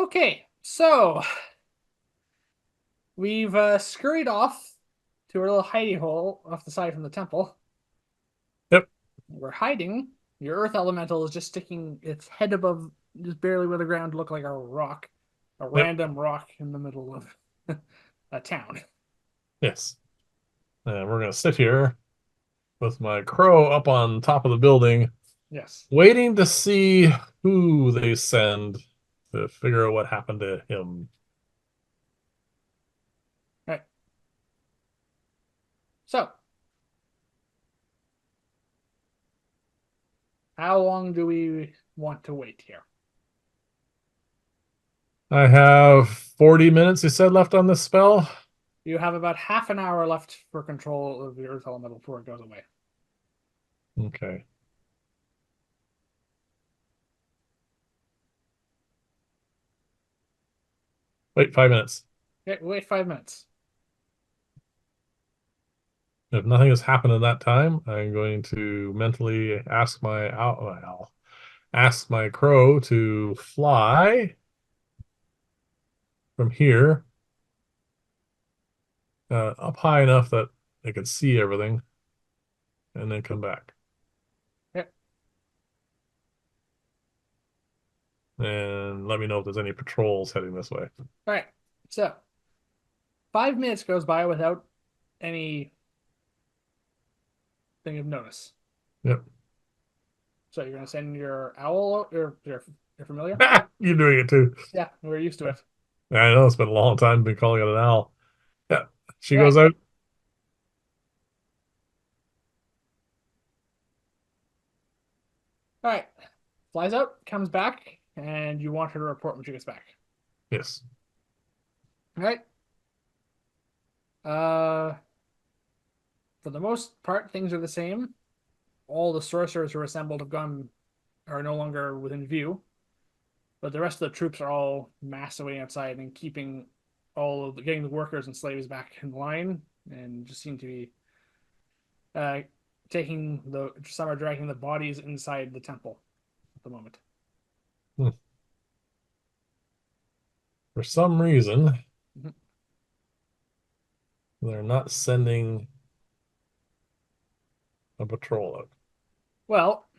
Okay, so we've scurried off to our little hidey hole off the side from the temple. Yep. We're hiding. Your earth elemental is just sticking its head above, just barely where the ground, to look like a rock, a Yep. random rock in the middle of a town. Yes. And we're gonna sit here with my crow up on top of the building, Yes. waiting to see who they send to figure out what happened to him. Right. So, how long do we want to wait here? I have 40 minutes, he said, left on this spell. You have about half an hour left for control of the earth elemental before it goes away. Okay. Wait 5 minutes. Okay, wait 5 minutes. If nothing has happened in that time, I'm going to mentally ask my owl, ask my crow to fly from here up high enough that I can see everything, and then come back. Okay. And let me know if there's any patrols heading this way. All right. So 5 minutes goes by without any thing of notice. Yep. So you're gonna send your owl or your familiar? You're doing it too. Yeah, we're used to it. I know it's been a long time been calling it an owl. Yeah. She All right. goes out. All right. Flies out, comes back, and you want her to report when she gets back. Yes. All right. Uh, for the most part, things are the same. All the sorcerers who are assembled are no longer within view, but the rest of the troops are all massed away outside and keeping getting the workers and slaves back in line, and just seem to be uh, some are dragging the bodies inside the temple at the moment. Hmm. For some reason, Mhm. they're not sending a patrol out. Well,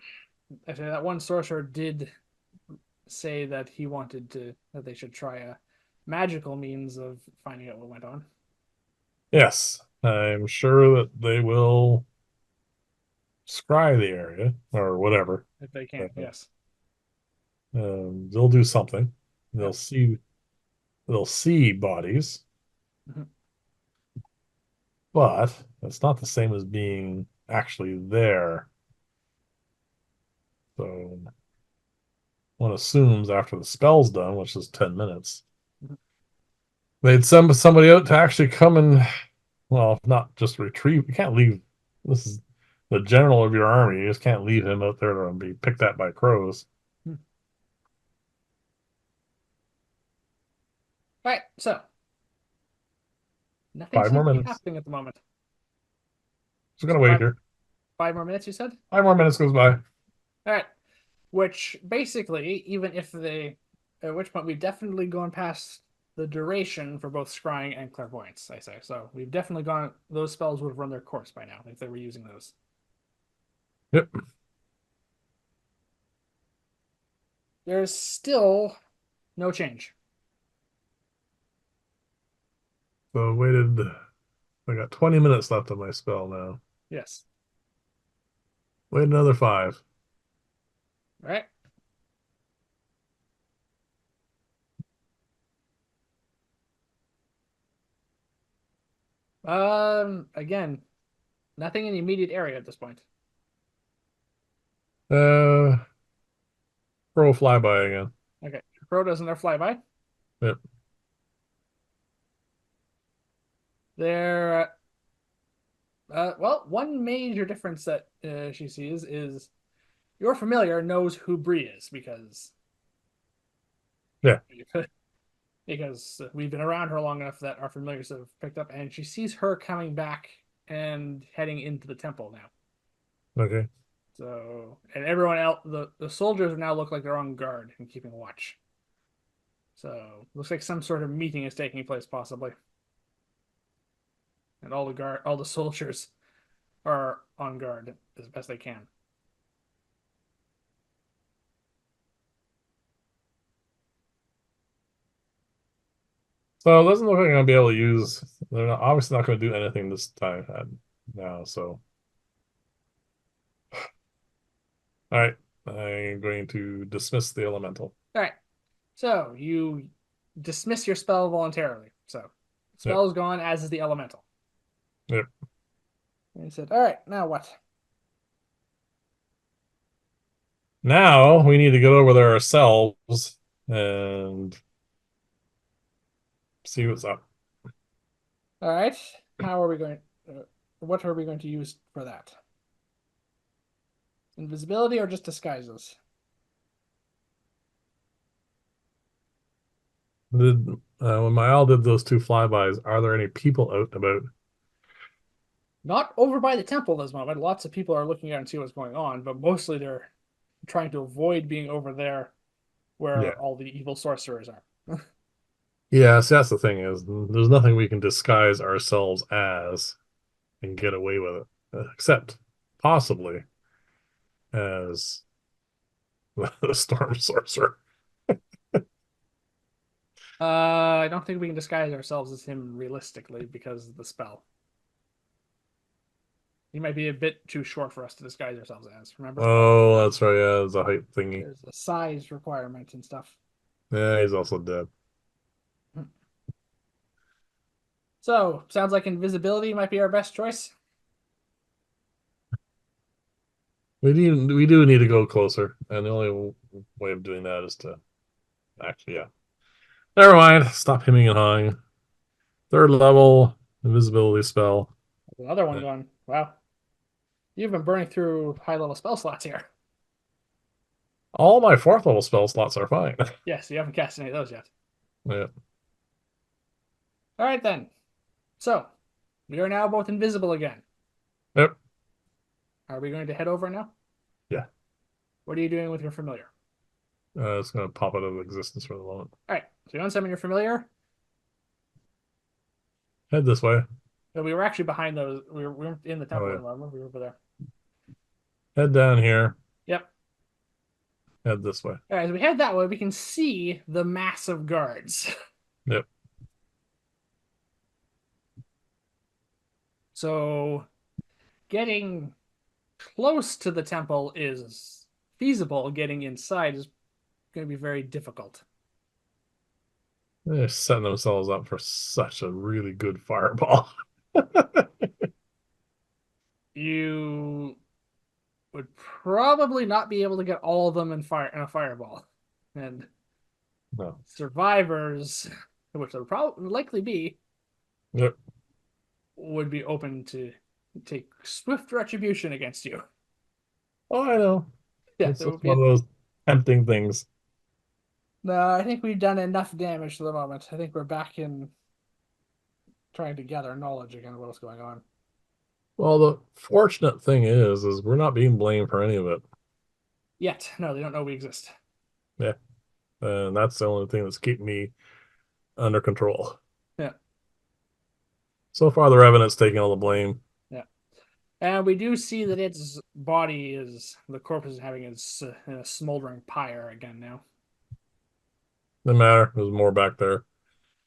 actually, that one sorcerer did say that that they should try a magical means of finding out what went on Yes. I'm sure that they will scry the area or whatever. if they can. Yes. They'll do something. They'll Yep. see they'll see bodies, Mhm. but it's not the same as being actually there. So one assumes after the spell's done, which is 10 minutes, Mhm. they'd send somebody out to actually come and, well, not just retrieve. You can't leave. This is the general of your army. You just can't leave him out there to be picked at by crows. All right. So nothing Five seems more to be minutes. happening at the moment. Just gonna So wait here. 5 more minutes, you said? 5 more minutes goes by. All right. Which basically, even if they, at which point we've definitely gone past the duration for both scrying and clairvoyance, I say. So we've definitely gone, those spells would have run their course by now if they were using those. Yep. There's still no change. So waited. I got 20 minutes left of my spell now. Yes. Wait another five. All right. Again, nothing in the immediate area at this point. Uh, Crow flyby again. Okay. Crow doesn't their flyby. Yep. There, well, one major difference that she sees is your familiar knows who Bree is Yeah. because we've been around her long enough that our familiars have picked up, and she sees her coming back and heading into the temple now. Okay. So, and everyone else, the soldiers now look like they're on guard and keeping watch. So looks like some sort of meeting is taking place, possibly, and all the soldiers are on guard as best they can. So it doesn't look like I'm gonna be able to use. They're not, obviously not going to do anything this time now. So all right, I'm going to dismiss the elemental. All right, so you dismiss your spell voluntarily. So Yep, spell is gone, as is the elemental. yep. And he said, "All right, now what?" Now we need to get over there ourselves and see what's up. All right, how are we going? What are we going to use for that? Invisibility or just disguises? Did when my owl did those two flybys, are there any people out about? Not over by the temple this moment. Lots of people are looking out and see what's going on, but mostly they're trying to avoid being over there Yeah. where all the evil sorcerers are. Yeah, see, that's the thing is there's nothing we can disguise ourselves as and get away with it, except possibly as the storm sorcerer. I don't think we can disguise ourselves as him realistically because of the spell. He might be a bit too short for us to disguise ourselves as. Remember, Oh, that's right. Yeah, it's a height thingy. there's a size requirement and stuff. Yeah, he's also dead. So, sounds like invisibility might be our best choice. We do need to go closer, and the only way of doing that is to actually, yeah. Never mind. Stop hemming and hawing. Third level invisibility spell. There's another one going. Wow, you've been burning through high level spell slots here. All my fourth level spell slots are fine. Yes, you haven't cast any of those yet. Yeah. All right then. So, we are now both invisible again. Yep. Are we going to head over now? Yeah. What are you doing with your familiar? It's gonna pop out of existence for the moment. All right, so you unsummon your familiar. Head this way. So we were actually behind those. We weren't in the Oh temple yeah. anymore. We were over there. Head down here. Yep. Head this way. All right, as we head that way, we can see the massive guards. Yep. So getting close to the temple is feasible. Getting inside is going to be very difficult. They're setting themselves up for such a really good fireball. You would probably not be able to get all of them in a fireball, and No. survivors, which there probably likely be, Yep. would be open to take swift retribution against you. Oh, I know. Yeah, It's there would just be. one of those tempting things. No, I think we've done enough damage for the moment. I think we're back in trying to gather knowledge again of what's going on. Well, the fortunate thing is we're not being blamed for any of it. Yet, no, they don't know we exist. Yeah. And that's the only thing that's keeping me under control. Yeah, So far, the Revenant's taking all the blame. yeah. And we do see that its body is the corpse is having its in a smoldering pyre again now. No matter. There's more back there.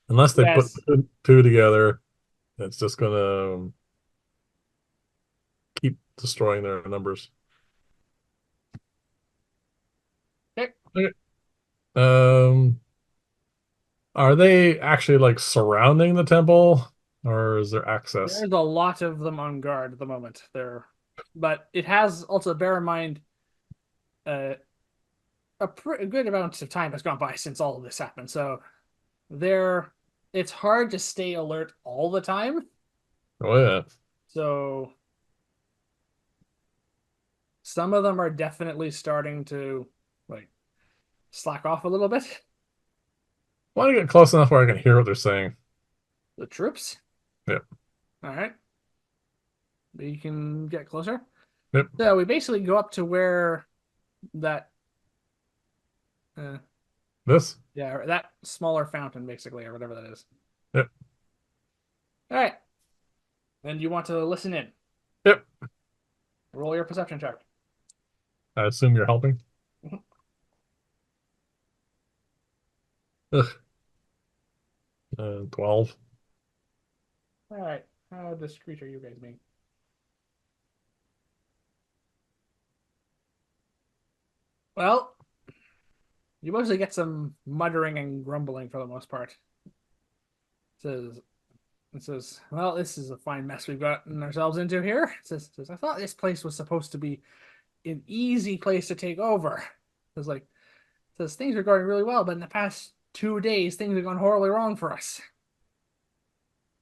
Unless they put Yes. two together, it's just gonna keep destroying their numbers. Okay. Okay. Um, are they actually like surrounding the temple, or is there access? There's a lot of them on guard at the moment. There, but it has also bear in mind uh, a good amount of time has gone by since all of this happened. So there, it's hard to stay alert all the time. Oh yeah. So some of them are definitely starting to like slack off a little bit. I want to get close enough where I can hear what they're saying. The troops. Yep. All right. We can get closer. Yep. So we basically go up to where that uh, This? Yeah, or that smaller fountain, basically, or whatever that is. Yep. All right. Then you want to listen in. Yep. Roll your perception check. I assume you're helping. Ugh. 12. All right. How discreet are you guys being? Well, you mostly get some muttering and grumbling for the most part. says well, this is a fine mess we've gotten ourselves into here. It says, I thought this place was supposed to be an easy place to take over. It says things are going really well, but in the past 2 days, things have gone horribly wrong for us.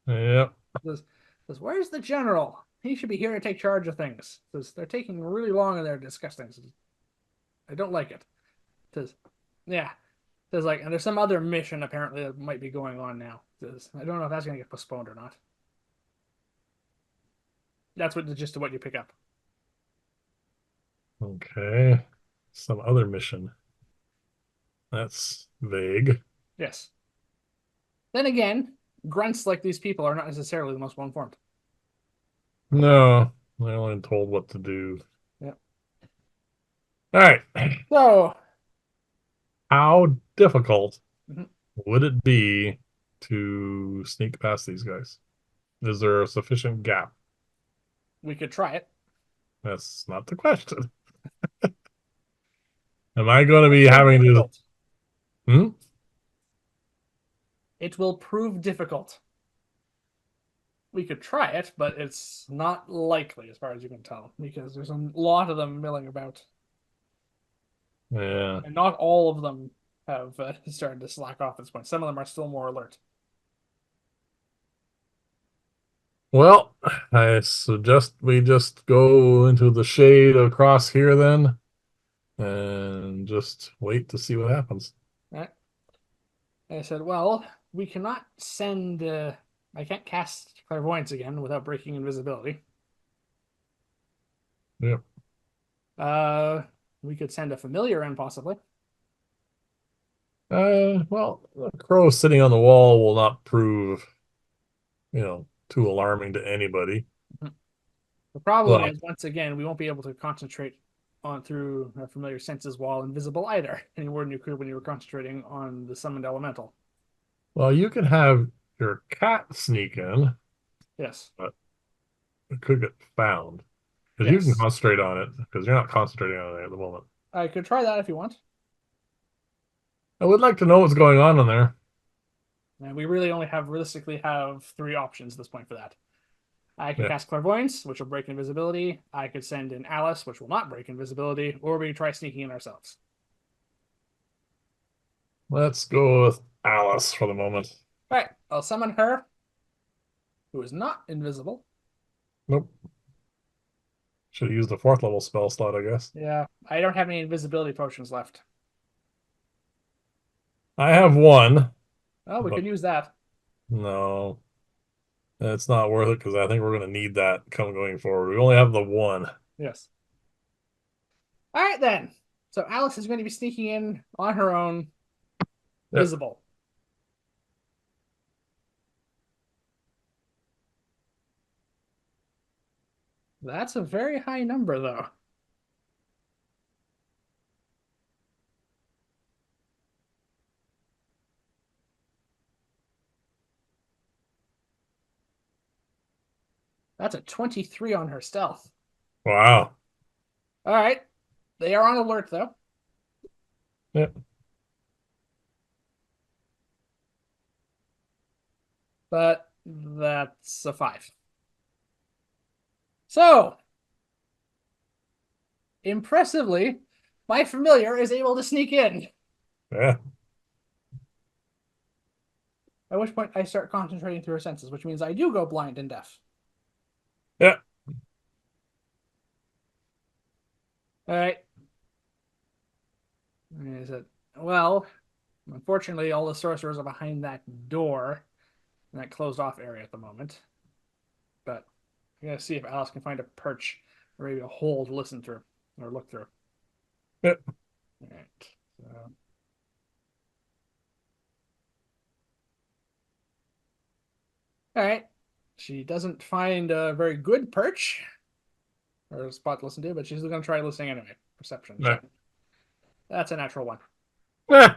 Yep. It says, where's the general? He should be here to take charge of things. It says they're taking really long and they're disgusting. It says, I don't like it. It says, yeah. It says and there's some other mission apparently that might be going on now. It says, I don't know if that's gonna get postponed or not. That's what the gist of what you pick up. Okay. Some other mission. That's vague. Yes. Then again, grunts like these people are not necessarily the most well informed. No, I only told what to do. Yep. All right. So, How difficult mhm, would it be to sneak past these guys? Is there a sufficient gap? we could try it. That's not the question. Am I going to be Prove having to? difficult. Hmm? It will prove difficult. We could try it, but it's not likely as far as you can tell because there's a lot of them milling about, Yeah. and not all of them have started to slack off at this point. Some of them are still more alert. Well, I suggest we just go into the shade across here then and just wait to see what happens. Right? I said, well, we cannot send. I can't cast clairvoyance again without breaking invisibility. Yep. Uh, we could send a familiar in possibly. Well, the crow sitting on the wall will not prove, too alarming to anybody. The problem But, is, once again, we won't be able to concentrate on through our familiar senses while invisible either, any more than you could when you were concentrating on the summoned elemental. well, you can have your cat sneak in, Yes. but it could get found. Because you can Yes. concentrate on it, because you're not concentrating on it at the moment. I could try that if you want. I would like to know what's going on in there. And we really only have realistically have three options at this point for that. I could Yeah. cast clairvoyance, which will break invisibility. I could send in Alice, which will not break invisibility, or we could try sneaking in ourselves. Let's go with Alice for the moment. All right, I'll summon her, who is not invisible. Nope. Should have used the fourth level spell slot, I guess. Yeah, I don't have any invisibility potions left. I have one, Oh, we but could use that. no, it's not worth it because I think we're going to need that going forward. We only have the one. Yes. All right then. So Alice is going to be sneaking in on her own, Yep. visible. That's a very high number, though. That's a 23 on her stealth. Wow. All right. They are on alert, though, Yep. but that's a 5. So, impressively, my familiar is able to sneak in. Yeah. At which point I start concentrating through her senses, which means I do go blind and deaf. Yeah. All right. I said, well, unfortunately, all the sorcerers are behind that door in that closed off area at the moment. But I'm going to see if Alice can find a perch or maybe a hole to listen through or look through. Yep. All right. So, All right. She doesn't find a very good perch or a spot to listen to, but she's going to try listening anyway. Perception Right. check. That's a natural one. Eh,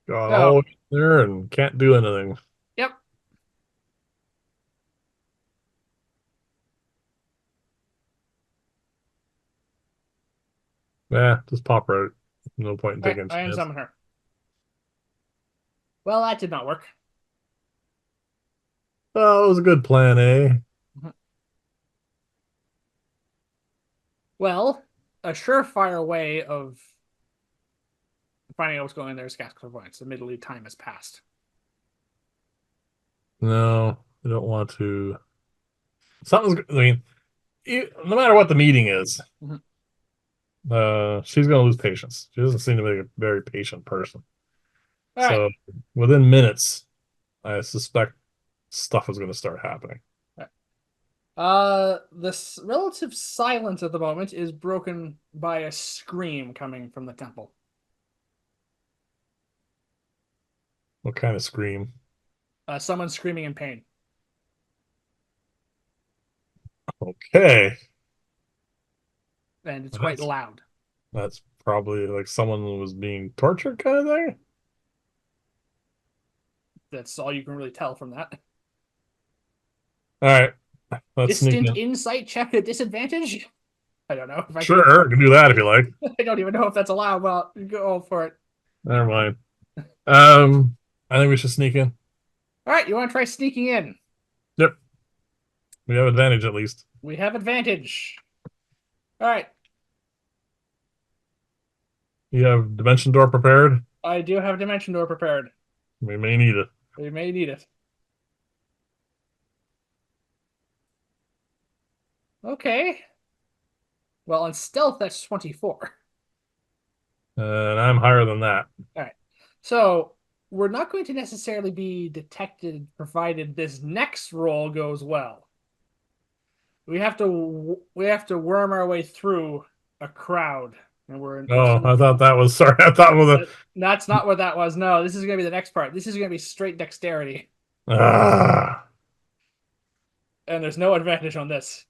got Oh, all there and can't do anything. yep. Yeah, just pop her out. No point in All right. taking a I chance. unsummon her. Well, that did not work. Oh, it was a good plan, eh? Well, a surefire way of finding out what's going on there is cast clairvoyance. Admittedly, time has passed. No, I don't want to. I mean, no matter what the meeting is, Mhm. she's going to lose patience. She doesn't seem to be a very patient person. All right. So within minutes, I suspect stuff is going to start happening. This relative silence at the moment is broken by a scream coming from the temple. What kind of scream? Someone screaming in pain, Okay, and it's quite that's loud. that's probably like someone was being tortured, kind of thing. That's all you can really tell from that. All right, let's sneak Distant in. insight check at disadvantage. I don't know if I can. Sure, you can do that if you like. I don't even know if that's allowed. Well, go for it. Never mind. Um, I think we should sneak in. All right, you want to try sneaking in? Yep, we have advantage at least. We have advantage. All right, You have dimension door prepared. I do have dimension door prepared. We may need it. We may need it. Okay. Well, on stealth, that's 24. And I'm higher than that. All right. So we're not going to necessarily be detected provided this next roll goes well. We have to worm our way through a crowd, and we're Oh, sort of I thought that was sorry. I thought with that's not what that was. No, this is going to be the next part. This is going to be straight dexterity, ah, and there's no advantage on this.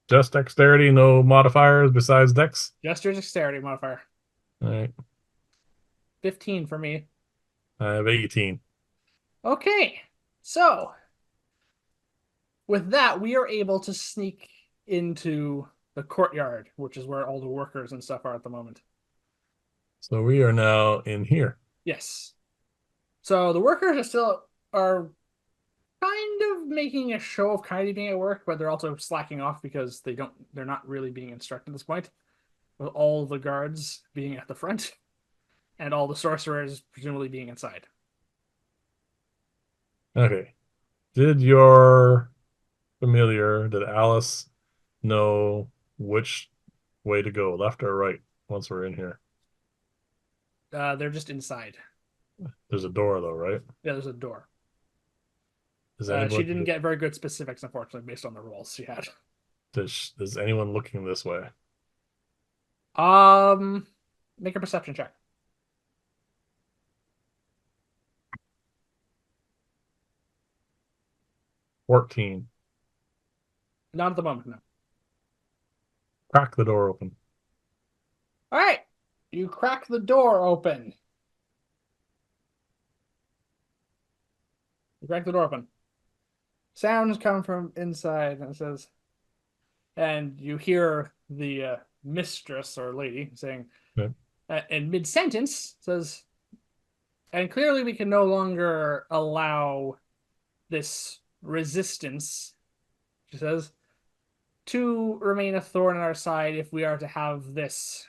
just dexterity, no modifiers besides dex. Just your dexterity modifier. All right, 15 for me. I have 18. Okay. So with that, we are able to sneak into the courtyard, which is where all the workers and stuff are at the moment. So we are now in here. Yes. So the workers are kind of making a show of kind of being at work, but they're also slacking off because they're not really being instructed at this point. With all the guards being at the front and all the sorcerers presumably being inside. Okay. Did your did Alice know which way to go, left or right, once we're in here? They're just inside. There's a door though, right? Yeah, there's a door. Is She anybody didn't get very good specifics, unfortunately, based on the rolls she had. is anyone looking this way? Um, Make a perception check. 14. Not at the moment, no. Crack the door open. All right, you crack the door open. You crack the door open. Sounds come from inside, and it says, and you hear the mistress or lady saying, Okay. in mid sentence, says, and clearly we can no longer allow this resistance, she says, to remain a thorn in our side if we are to have this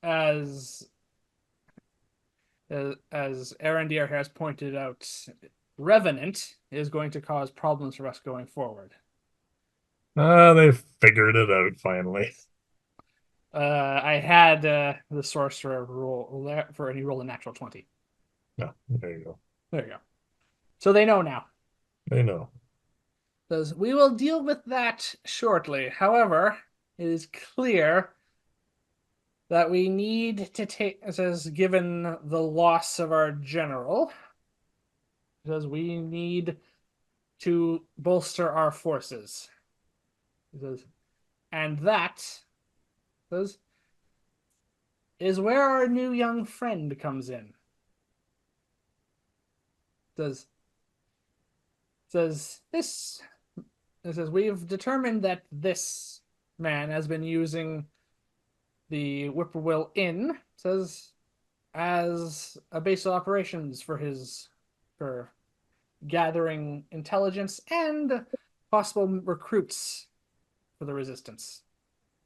as as Arendir has pointed out, Revenant is going to cause problems for us going forward. They figured it out finally. I had the sorcerer roll for any roll a natural 20. No, there you go. There you go. So they know now. They know. Says we will deal with that shortly. However, it is clear that we need to take, it says, given the loss of our general, it says we need to bolster our forces. It says, and that says, is where our new young friend comes in. It says this. It says we've determined that this man has been using the Whippoorwill Inn. It says as a base of operations for his for gathering intelligence and possible recruits for the resistance.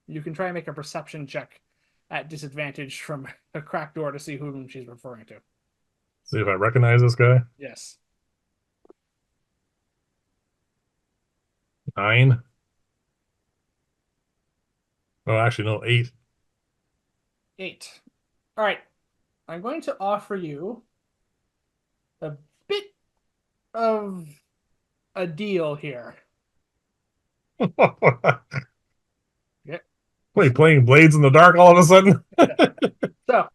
You can try and make a perception check at disadvantage from a cracked door to see whom she's referring to. See if I recognize this guy. Yes. 9. Oh, actually, no, 8. 8. All right. I'm going to offer you a bit of a deal here. Yeah. Wait, playing Blades in the Dark all of a sudden? So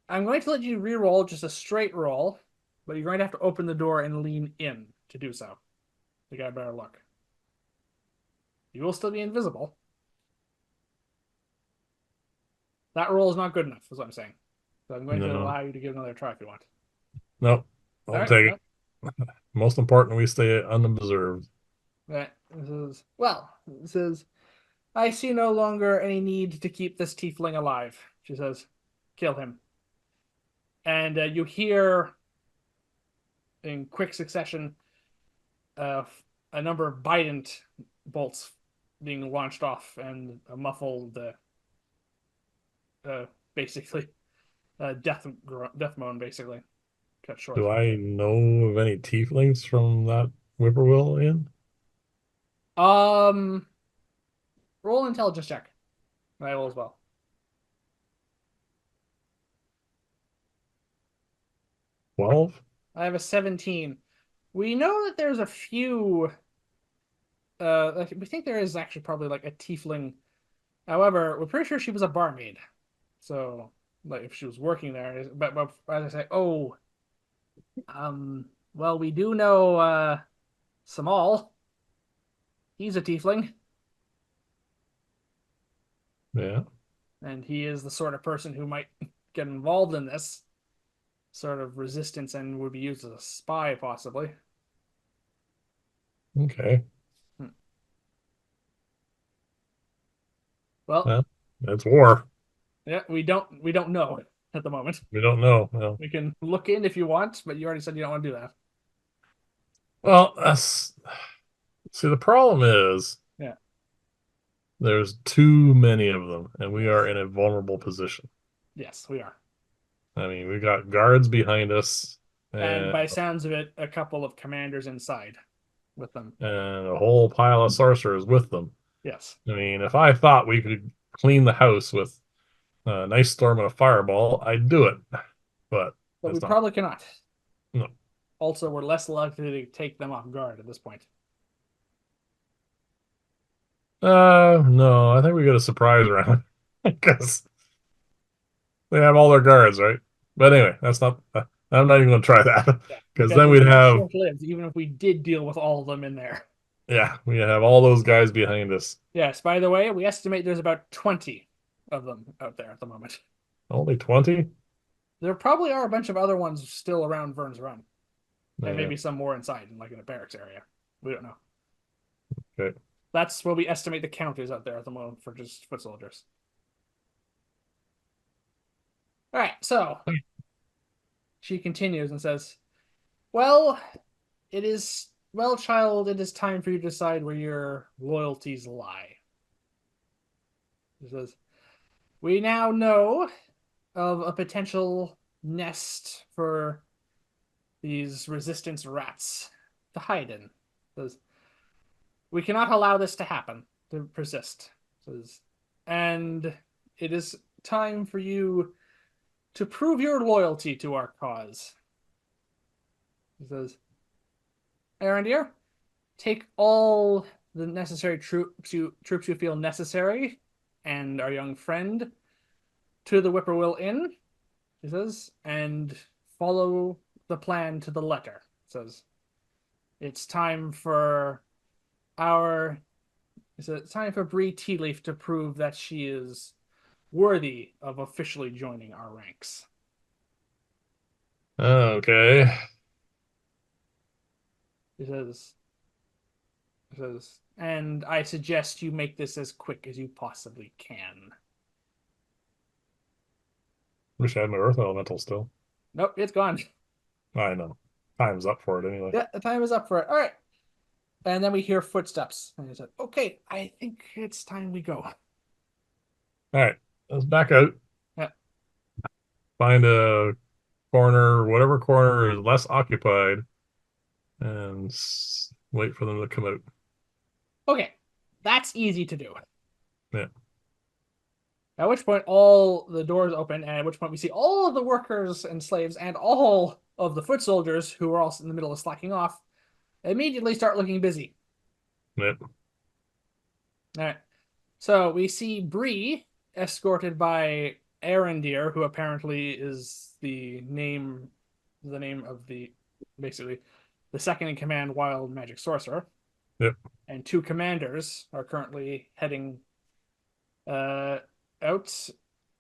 I'm going to let you re-roll just a straight roll, but you're going to have to open the door and lean in to do so. You got a better luck. You will still be invisible. That roll is not good enough, is what I'm saying. So I'm going to No, allow you to give another try if you want. no, All I'll right. take No. it. Most important, we stay unobserved. Right. This is well. This is. I see no longer any need to keep this tiefling alive. She says, "Kill him." And you hear in quick succession uh, a number of bident bolts being launched off and a muffled, basically, death moan, basically cut short. Do I know of any tieflings from that Whippoorwill Inn? Um, roll intelligence check. I will as well. 12? I have a 17. We know that there's a few. Like, we think there is actually probably like a tiefling. However, we're pretty sure she was a barmaid. So, like, if she was working there, but as I say, oh, well, we do know Samal. He's a tiefling, Yeah. and he is the sort of person who might get involved in this sort of resistance and would be used as a spy, possibly. Okay. Hmm. Well, Well, that's war. yeah, we don't know at the moment. We don't know. Well, We can look in if you want, but you already said you don't want to do that. well, that's see the problem is Yeah. there's too many of them, and we are Yes. in a vulnerable position. Yes, we are. I mean, we got guards behind us And and by sounds of it, a couple of commanders inside with them. and a whole pile of sorcerers with them. Yes. I mean, if I thought we could clean the house with a nice storm and a fireball, I'd do it. But But we it's not. probably cannot. No. Also, we're less likely to take them off guard at this point. No, I think we got a surprise round because they have all their guards, right? But anyway, that's not. I'm not even going to try that Yeah. because Because then it we'd would be have, short lived, even if we did deal with all of them in there. yeah, we have all those guys behind us. Yes, by the way, we estimate there's about 20 of them out there at the moment. Only 20? There probably are a bunch of other ones still around Vern's Run, and Yeah. maybe some more inside, like in a barracks area. We don't know. Okay. That's what we estimate the count is out there at the moment for just foot soldiers. All right, so she continues and says, "Well, child, it is time for you to decide where your loyalties lie." She says, "We now know of a potential nest for these resistance rats to hide in. Says, we cannot allow this to happen, to persist. Says, and it is time for you to prove your loyalty to our cause." He says, "Arandir, take all the necessary troops you feel necessary, and our young friend. to the Whippoorwill Inn, he says, and follow the plan to the letter. He says, it's time for our it's time for Bree Tealeaf to prove that she is worthy of officially joining our ranks. Okay. He says, and I suggest you make this as quick as you possibly can. Wish I had my Earth Elemental still. Nope, it's gone. I know. Time's up for it anyway. Yeah, the time is up for it. All right. And then we hear footsteps. And he said, okay, I think it's time we go. All right. Let's back out. Yeah. Find a corner, whatever corner is less occupied, and wait for them to come out. Okay, that's easy to do. Yeah. At which point, all the doors open, and at which point we see all of the workers and slaves and all of the foot soldiers who are all in the middle of slacking off immediately start looking busy. Yeah. All right. So we see Bree escorted by Arendir, who apparently is the name of the basically the second in command wild magic sorcerer, Yep. and two commanders are currently heading uh, out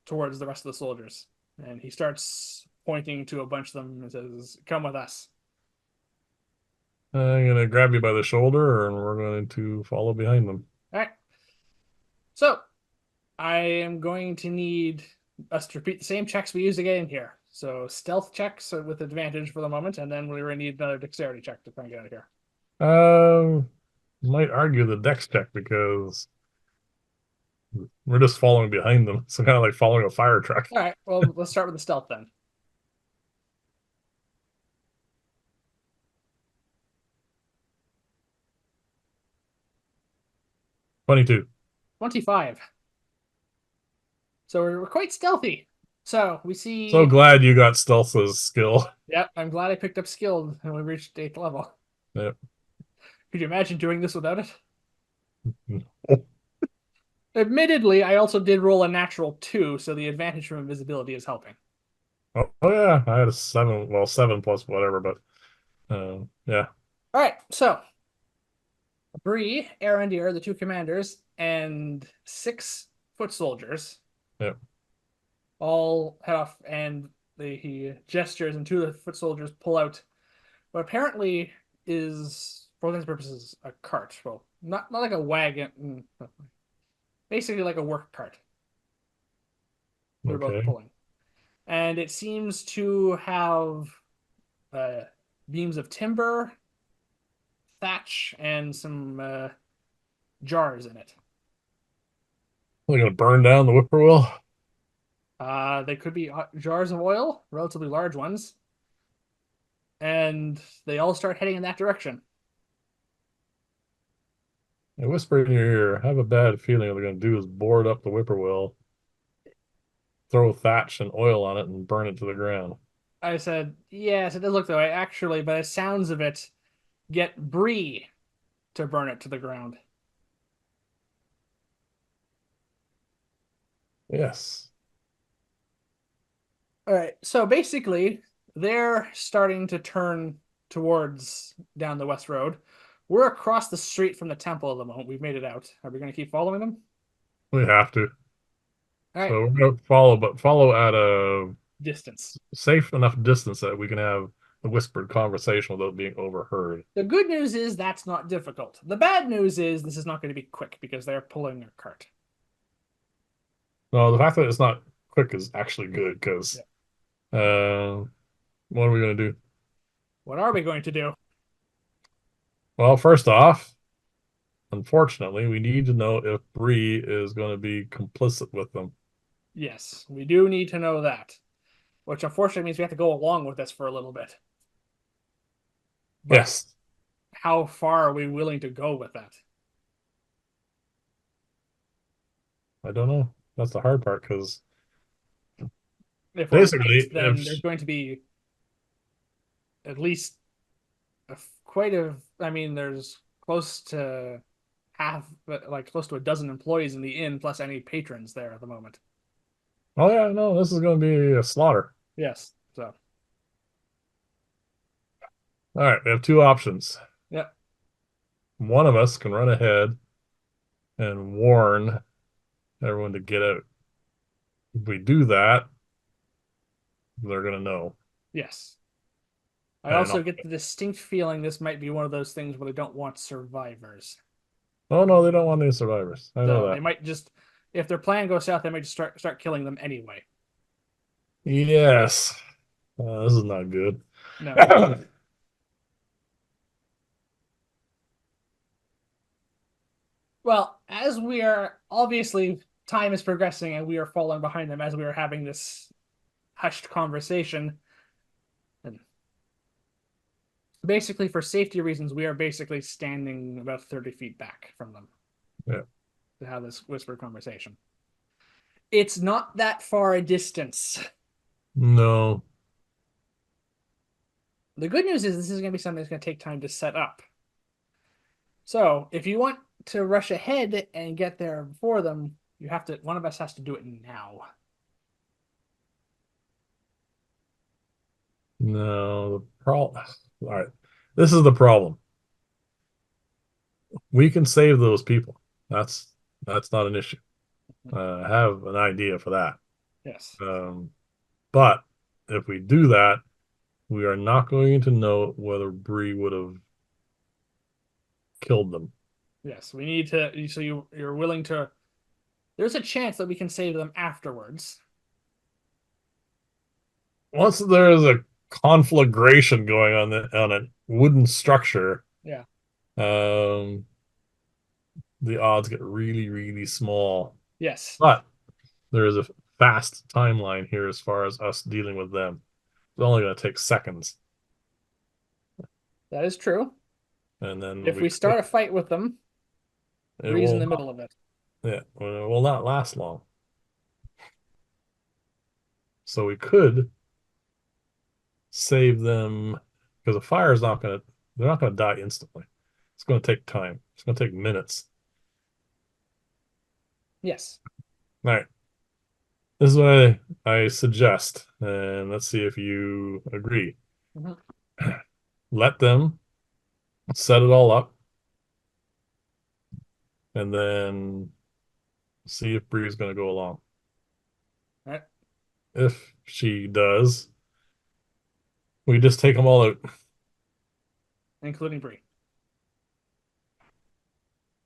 towards the rest of the soldiers. And he starts pointing to a bunch of them and says, "Come with us." I'm gonna grab you by the shoulder, and we're going to follow behind them. All right. So I am going to need us to repeat the same checks we used to get in here. So stealth checks with advantage for the moment, and then we're going to need another dexterity check to try and get out of here. Um, might argue the dex check because we're just following behind them. It's kind of like following a fire truck. All right. Well, let's start with the stealth then. 22. 25. So we're quite stealthy. So we So see. glad you got stealth as skill. Yep, I'm glad I picked up skilled and we reached 8th level. Yep. Could you imagine doing this without it? Oh, Admittedly, I also did roll a natural 2, so the advantage from invisibility is helping. oh yeah, I had a 7. Well, 7 plus whatever, but yeah. All right, so Bree, Arendir, the two commanders, and 6 foot soldiers Yep. all head off, and he gestures, and 2 of the foot soldiers pull out what apparently is, for all intents and purposes, a cart. Well, not like a wagon, basically like a work cart. They're both Okay. pulling, and it seems to have uh, beams of timber, thatch, and some jars in it. We're gonna burn down the whippoorwill. They could be jars of oil, relatively large ones, and they all start heading in that direction. I whisper in your ear. I have a bad feeling what they're gonna do is board up the whippoorwill, throw thatch and oil on it, and burn it to the ground. I said, yes, it does look that way, actually, by the sounds of it, get Bree to burn it to the ground. Yes. All right, so basically, they're starting to turn towards down the west road. We're across the street from the temple at the moment. We've made it out. Are we going to keep following them? We have to. All right, So we're gonna follow, but follow at a distance. safe enough distance that we can have a whispered conversation without being overheard. The good news is that's not difficult. The bad news is this is not going to be quick because they're pulling a cart. No, the fact that it's not quick is actually good Yeah. because what are we gonna do? What are we going to do? Well, first off, unfortunately, we need to know if Bree is going to be complicit with them. Yes, we do need to know that, which unfortunately means we have to go along with this for a little bit. But Yes, how far are we willing to go with that? I don't know. That's the hard part because If we're right, basically, then there's going to be at least quite a. I mean, there's close to half, like close to a dozen employees in the inn, plus any patrons there at the moment. Oh yeah, no, this is going to be a slaughter. Yes. So, All right, we have two options. yep. One of us can run ahead and warn everyone to get out. If we do that, they're going to know. Yes. I And also get the distinct feeling this might be one of those things where they don't want survivors. oh no, they don't want any survivors. I know So they that. might just, if their plan goes south, they might just start killing them anyway. Yes. This is not good. No. Well, as we are obviously time is progressing and we are falling behind them as we are having this hushed conversation, and basically for safety reasons, we are basically standing about 30 feet back from them Yeah. to have this whispered conversation. It's not that far a distance. No. The good news is this is going to be something that's going to take time to set up. So if you want to rush ahead and get there before them, you have to. One of us has to do it now. No. The problem. All right. This is the problem. We can save those people. That's not an issue. I have an idea for that. Yes. Um, but if we do that, we are not going to know whether Bree would have killed them. Yes. We need to. So you're willing to. There's a chance that we can save them afterwards. Once there is a conflagration going on a wooden structure, Yeah. um, the odds get really, really small. Yes. But there is a fast timeline here as far as us dealing with them. It's only going to take seconds, That is true. and then If we we could. start a fight with them, It Bree's in will the not. middle of it. Yeah, well, it will not last long. So we could save them because the fire is not going to. They're not going to die instantly. It's going to take time. It's going to take minutes. Yes. All right. This is what I suggest, and let's see if you agree. Mhm. Let them set it all up, and then see if Bree's going to go along. All right. If she does, we just take them all out. Including Bree.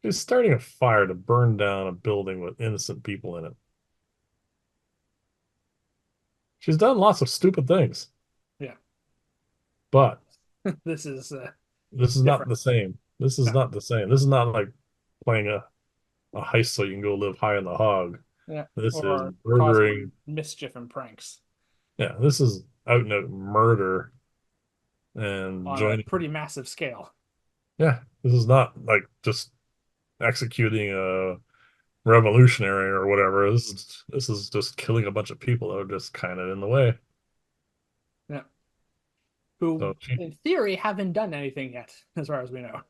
She's starting a fire to burn down a building with innocent people in it. She's done lots of stupid things, Yeah. but This is this is not different. the same. This is No. not the same. This is not like playing a heist so you can go live high in the hog. Yeah. This is Or causing murdering. mischief and pranks Yeah, this is out and out murder and on a joining. pretty massive scale. Yeah, this is not like just executing a revolutionary or whatever. This is just killing a bunch of people that are just kind of in the way. Yeah. Who, So she, in theory, haven't done anything yet, as far as we know.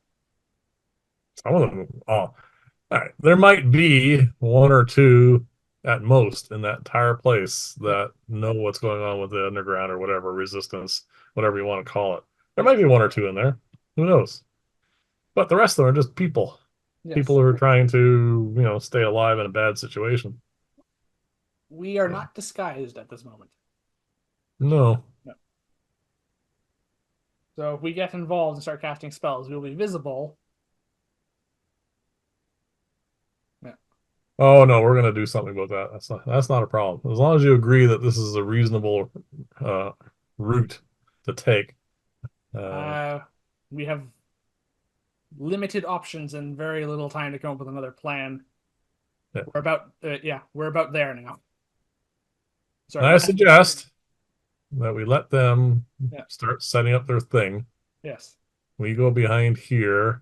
some of them, oh, all right. There might be one or two at most in that entire place Yeah. that know what's going on with the underground or whatever resistance, whatever you want to call it. There Yeah. might be one or two in there. Who knows? But the rest of them are just people. People Yes. who are trying to, stay alive in a bad situation. We are not disguised at this moment. No. No. So if we get involved and start casting spells, we'll be visible. Yeah. Oh no, we're gonna do something about that. That's not a problem. As long as you agree that this is a reasonable uh route to take. Uh Uh, we have limited options and very little time to come up with another plan. yeah. We're about there now. Sorry, I what happened? suggest that we let them Yeah. start setting up their thing. Yes. We go behind here,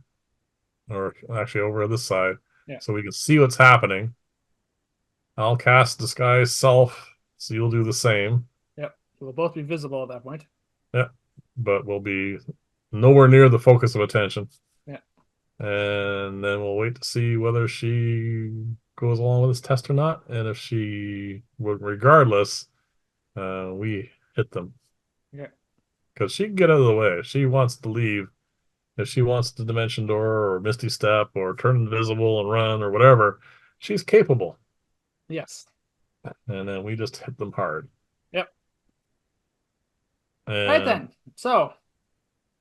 or actually over this side, Yeah. so we can see what's happening. I'll cast disguise self, so you'll do the same. Yep. We'll both be visible at that point. Yeah, but we'll be nowhere near the focus of attention. Yeah. And then we'll wait to see whether she goes along with this test or not. And if she would, regardless, we hit them Yeah. because she can get out of the way. If she wants to leave, if she wants the dimension door or Misty Step or turn invisible and run or whatever, she's capable. Yes. And then we just hit them hard. Yep. All right And then. So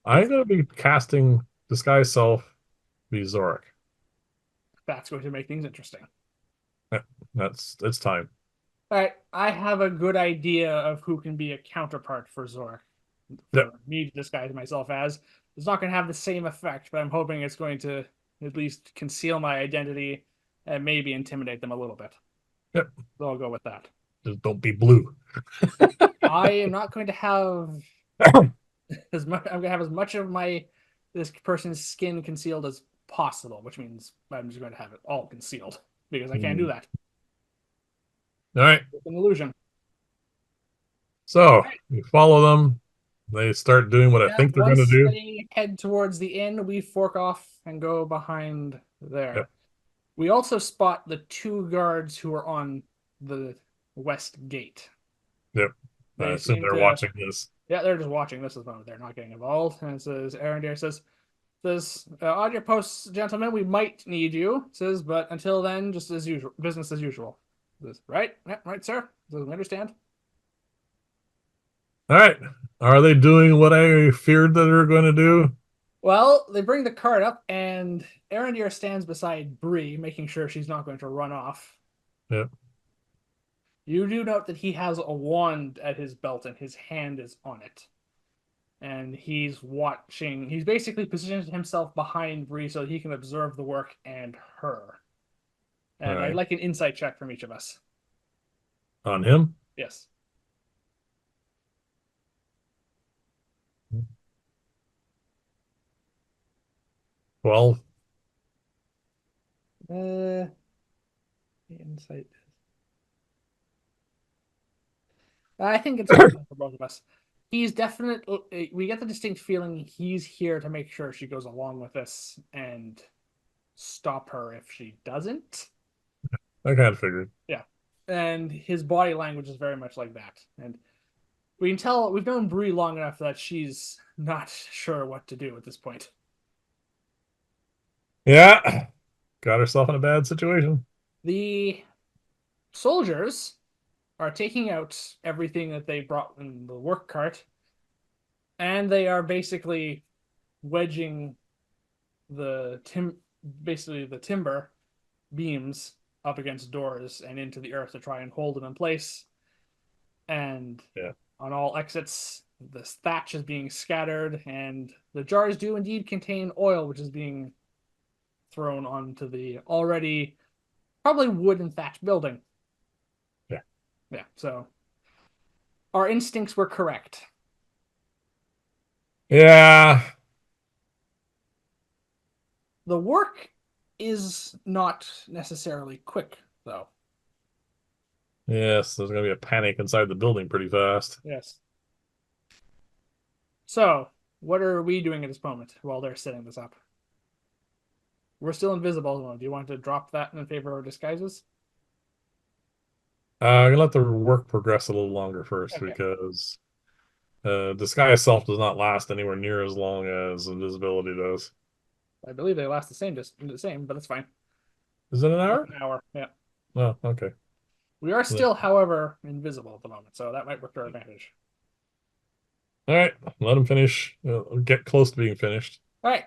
I'm it's going to be casting Disguise Self be Zorik. that's going to make things interesting. Yeah, that's it's time. All right. I have a good idea of who can be a counterpart for Zork Yep, for me to disguise myself as. It's not going to have the same effect, but I'm hoping it's going to at least conceal my identity and maybe intimidate them a little bit. yep. So I'll go with that. Just don't be blue. I am not going to have as much. I'm going to have as much of my this person's skin concealed as possible, which means I'm just going to have it all concealed because I can't do Mm. that All right. with an illusion. So we follow them. They start doing what I Yeah, think they're going to once do. they head towards the inn, we fork off and go behind Yep, there. We also spot the two guards who are on the west gate. yep. I They assume seem they're to, watching this. yeah, they're just watching this as well. They're not getting involved. And it says, Arendir says, on your posts, gentlemen, we might need you. Says, but until then, just as usual, business as usual. Says, right, yeah, right, sir. Says, we understand. All right. Are they doing what I feared that they were going to do? Well, they bring the cart up, and Arendir stands beside Bree, making sure she's not going to run off. Yep, You do note that he has a wand at his belt, and his hand is on it. And he's watching. He's basically positioned himself behind Bree so he can observe the work and her. all And I'd right. like an insight check from each of us. On him. Yes. 12. Uh, insight. I think it's good for both of us. He's definitely. We get the distinct feeling he's here to make sure she goes along with this and stop her if she doesn't. I kind of figured. Yeah. And his body language is very much like that. And we can tell we've known Bree long enough that she's not sure what to do at this point. Yeah. Got herself in a bad situation. The soldiers are taking out everything that they brought in the work cart, and they are basically wedging the basically the timber beams up against doors and into the earth to try and hold them in place. And Yeah. on all exits, the thatch is being scattered, and the jars do indeed contain oil, which is being thrown onto the already probably wooden thatch building. Yeah. Yeah, so our instincts were correct. Yeah. The work is not necessarily quick, though. Yes. There's going to be a panic inside the building pretty fast. Yes. So, what are we doing at this moment while they're setting this up? We're still invisible. Do you want to drop that in favor of disguises? I'm going to let the work progress a little longer first Okay. because disguise self does not last anywhere near as long as invisibility does. I believe they last just the same, but it's fine. Is it an Like hour? an hour. Yeah. Oh, okay. We are All still, however, invisible at the moment, so that might work to our advantage. right. Let him finish. Get close to being finished. All right.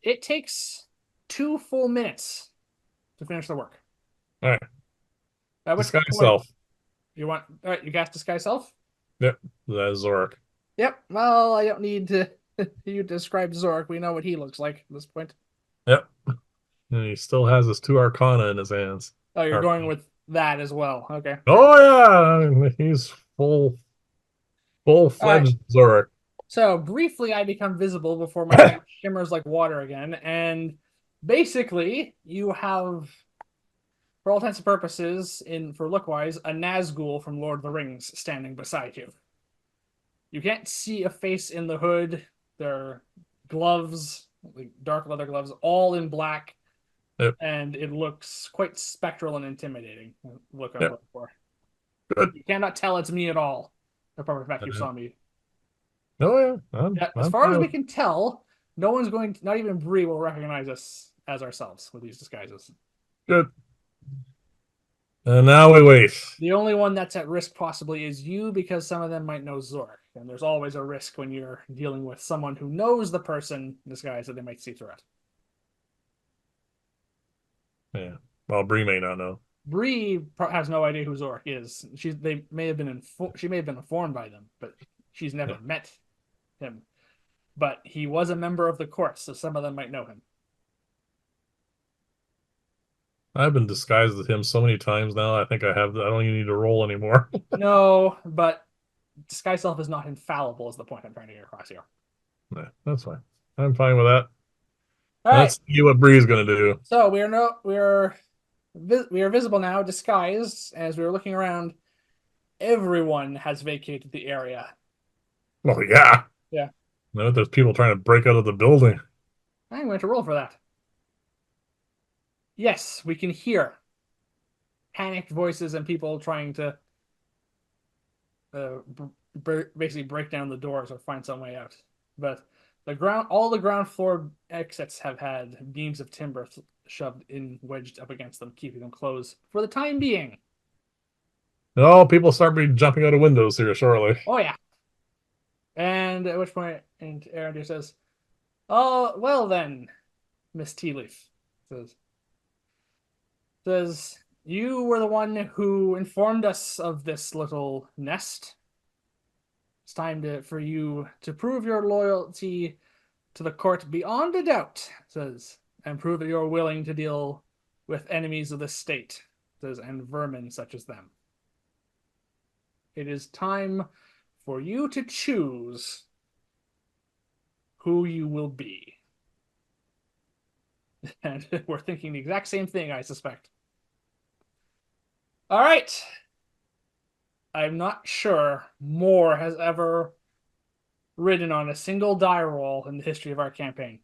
It takes 2 full minutes to finish the work. All right. At which Disguise point self. you want? All right, you cast disguise self. Yep. That is Zorik. Yep. Well, I don't need to you describe Zork. We know what he looks like at this point. Yep. And he still has his two Arcana in his hands. Oh, you're going Arcana. with that as well. Okay. Oh yeah, he's full All right. fledged Zorik. So briefly, I become visible before my face shimmers like water again, and basically, you have, for all intents and purposes, in for look-wise, a Nazgul from Lord of the Rings standing beside you. You can't see a face in the hood. There are gloves, like dark leather gloves, all in black, Yep. and it looks quite spectral and intimidating. Look I'm Yep. looking for. Good. You cannot tell it's me at all. Apart from the fact you saw me. Oh yeah, Yeah, as I'm far as fine we with. can tell, no one's going to, not even Bree will recognize us as ourselves with these disguises. Good. And now we wait. The only one that's at risk possibly is you because some of them might know Zork. And there's always a risk when you're dealing with someone who knows the person disguised that they might see through it. Yeah. Well, Bree may not know. Bree has no idea who Zork is. They may have been she may have been informed by them, but she's never Yeah. met him. But he was a member of the court, so some of them might know him. I've been disguised as him so many times now. I think I have. I don't even need to roll anymore. No, but disguise self is not infallible. Is the point I'm trying to get across here. Nah, that's fine. I'm fine with that. All right, Let's see what Bree's gonna do. so we are visible now, disguised. As we are looking around, everyone has vacated the area. Well, yeah. Yeah, No, there's people trying to break out of the building. I'm going to roll for that. Yes, we can hear panicked voices and people trying to uh, basically break down the doors or find some way out. But all the ground floor exits have had beams of timber shoved in, wedged up against them, keeping them closed for the time being. Oh, people start be jumping out of windows here shortly. Oh yeah. And at which point, and Aaron says, "Oh well then, Miss Tea Leaf says you were the one who informed us of this little nest. It's time for you to prove your loyalty to the court beyond a doubt, says, and prove that you're willing to deal with enemies of the state, says, and vermin such as them. It is time for you to choose who you will be." And we're thinking the exact same thing, I suspect. All right. I'm not sure Moore has ever ridden on a single die roll in the history of our campaign.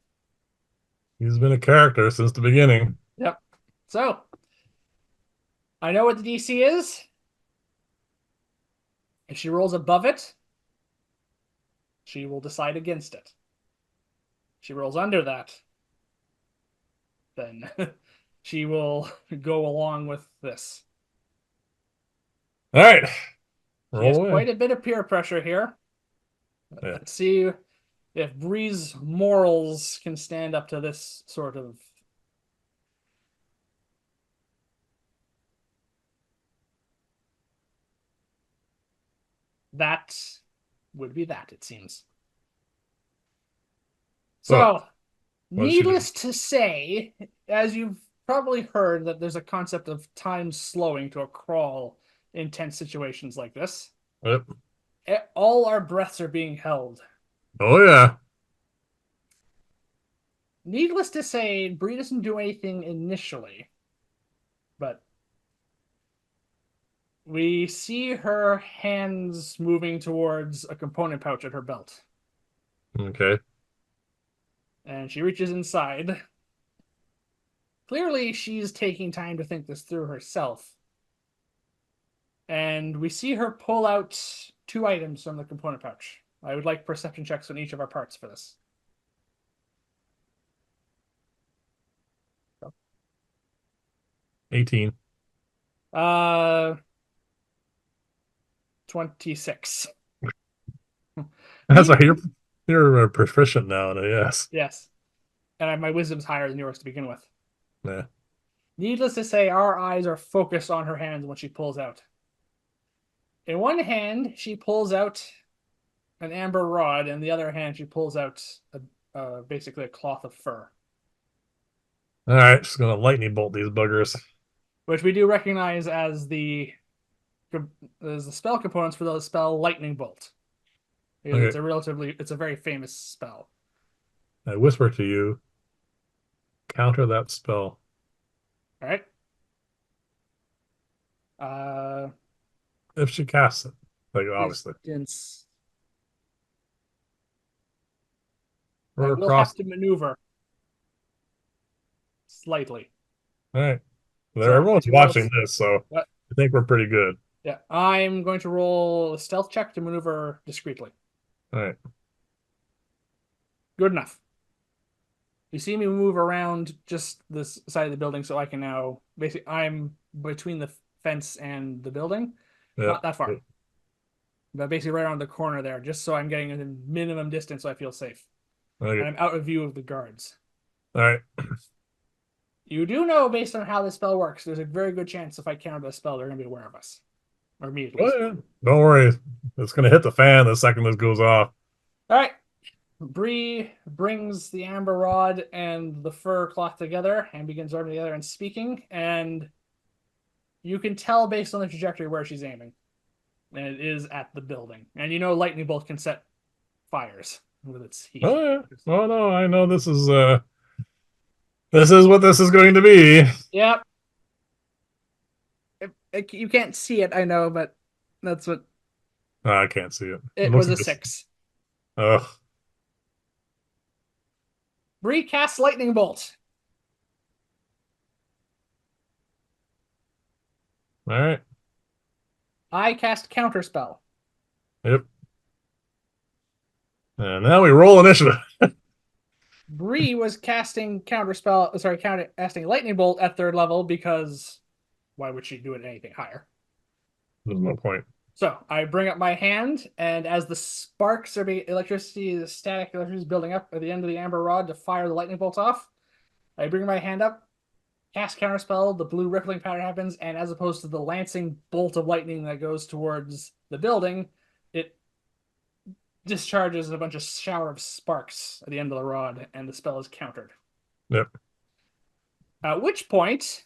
He's been a character since the beginning. Yep. So I know what the DC is. If she rolls above it, she will decide against it. If she rolls under that, then she will go along with this. All right, She has roll away. quite a bit of peer pressure here. Yeah. Let's see if Bree's morals can stand up to this sort of. That would be that, it seems. So, So, what did she do? needless to say, as you've probably heard, that there's a concept of time slowing to a crawl in tense situations like this. Yep. All our breaths are being held. Oh yeah. Needless to say, Bree doesn't do anything initially, but we see her hands moving towards a component pouch at her belt. Okay. And she reaches inside. Clearly, she's taking time to think this through herself. And we see her pull out two items from the component pouch. I would like perception checks on each of our parts for this. 18. Uh, 26. That's why Needless, you're proficient now. Yes. yes, and my wisdom's higher than yours to begin with. Yeah. Needless to say, our eyes are focused on her hands when she pulls out. In one hand, she pulls out an amber rod, and the other hand, she pulls out basically a cloth of fur, All right. Just gonna lightning bolt these buggers. which we do recognize as the spell components for the spell Lightning Bolt. Okay. It's a very famous spell. I whisper to you. Counter that spell. All right. Uh, If she casts it, like obviously, distance. I or will have across. to maneuver slightly. All right. There, So I'm going everyone's to roll. watching this, so What? I think we're pretty good. Yeah, I'm going to roll a stealth check to maneuver discreetly. All right. Good enough. You see me move around just this side of the building, so I can now basically I'm between the fence and the building, Yeah. not that far, but basically right around the corner there, just so I'm getting a minimum distance so I feel safe, and Okay. I'm out of view of the guards. All right. You do know, based on how the spell works, there's a very good chance if I counter the spell, they're going to be aware of us, or me at Oh, least. yeah. Don't worry. It's gonna hit the fan the second this goes off. All right. Bree brings the amber rod and the fur cloth together and begins rubbing together and speaking, and you can tell based on the trajectory where she's aiming. And it is at the building. And you know lightning bolt can set fires with its heat. Oh yeah. Oh no, I know this is what this is going to be. Yep. You can't see it, I know, but that's what Oh, I can't see it. It it looks was like a this. 6. Ugh. Bree casts lightning bolt. All right. I cast counterspell. Yep. And now we roll initiative. Bree was casting counterspell, sorry, casting lightning bolt at 3rd level because why would she do it at anything higher? There's no point. So I bring up my hand, and as the sparks are being electricity, the static electricity is building up at the end of the amber rod to fire the lightning bolts off. I bring my hand up, cast counterspell, the blue rippling pattern happens, and as opposed to the lancing bolt of lightning that goes towards the building, it discharges a bunch of shower of sparks at the end of the rod, and the spell is countered. Yep. At which point,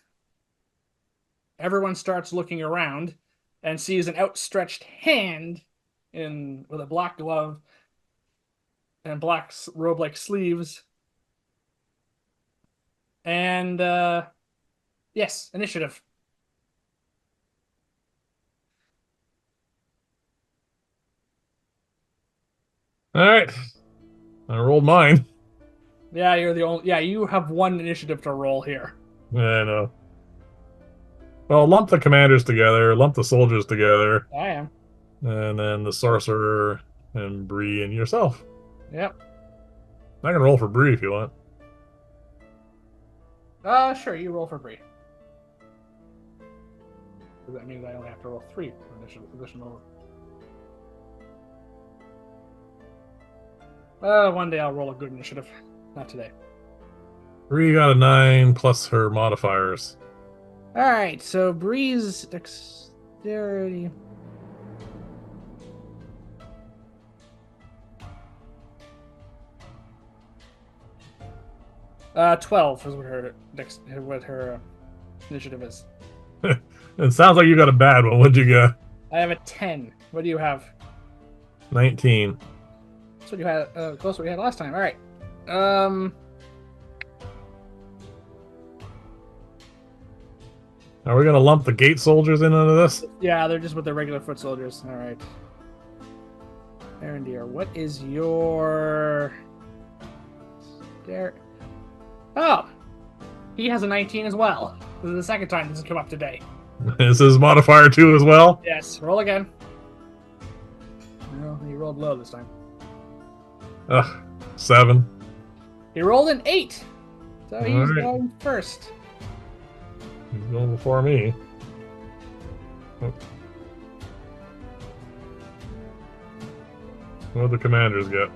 everyone starts looking around and sees an outstretched hand in with a black glove and black robe-like sleeves. And yes, initiative. All right. I rolled mine. Yeah, you're the only. Yeah, you have one initiative to roll here. I know. Well, lump the commanders together, lump the soldiers together, I am. and then the sorcerer and Bree and yourself. Yep. I can roll for Bree if you want. Sure. You roll for Bree. That means I only have to roll 3 for initiative additional. One day I'll roll a good initiative. Not today. Bree got a 9 plus her modifiers. All right. So Bree's dexterity. Uh, 12 is what her initiative is. It sounds like you got a bad one. What'd you get? I have a 10. What do you have? 19. That's what you had. Close to what we had last time. All right. Are we gonna lump the gate soldiers in under this? Yeah, they're just with the regular foot soldiers. All right. Aaron dear, what is your there? Oh, he has a 19 as well. This is the second time this has come up today. Is his modifier 2 as well? Yes, roll again. No, he rolled low this time. Ugh, 7. He rolled an 8, so he's All right. going first. He's going before me. Oh. What do the commanders get?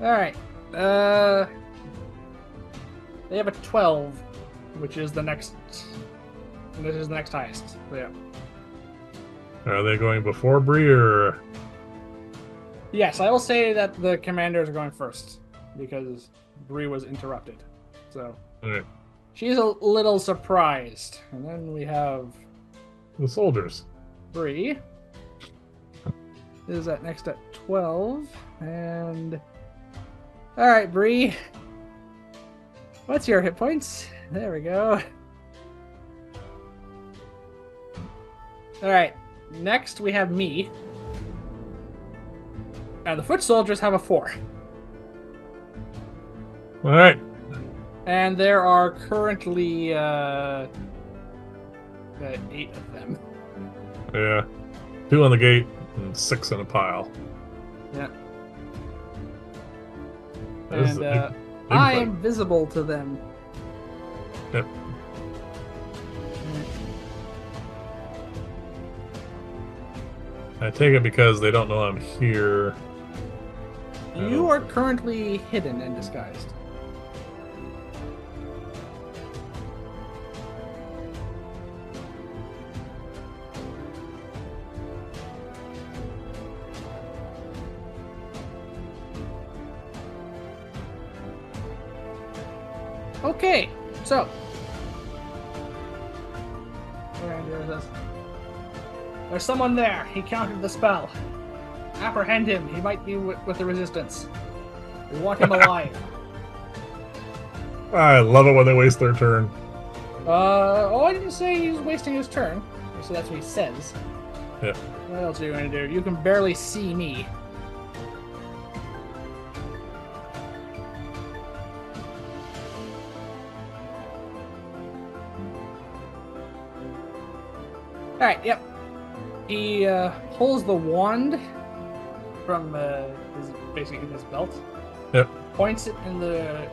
All right. They have a 12, which is the next. This is the next highest. So, yeah. Are they going before Bree or? Yes, I will say that the commanders are going first because Bree was interrupted. So Right. she's a little surprised. And then we have The soldiers. Bree. Is that next at 12. And alright, Bree. What's your hit points? There we go. Alright. Next we have me. And the foot soldiers have a 4. All right. And there are currently 8 of them. Yeah. 2 on the gate and 6 in a pile. Yeah. This is And a big I fight. am visible to them. Yep. I take it because they don't know I'm here. You are currently hidden and disguised. Okay, so. There's someone there. He countered the spell. Apprehend him. He might be with the resistance. We want him alive. I love it when they waste their turn. Oh, I didn't say he was wasting his turn. So that's what he says. Yeah. What else are you going to do? You can barely see me. Alright, yep. He pulls the wand from basically in his belt. Yep. Points it in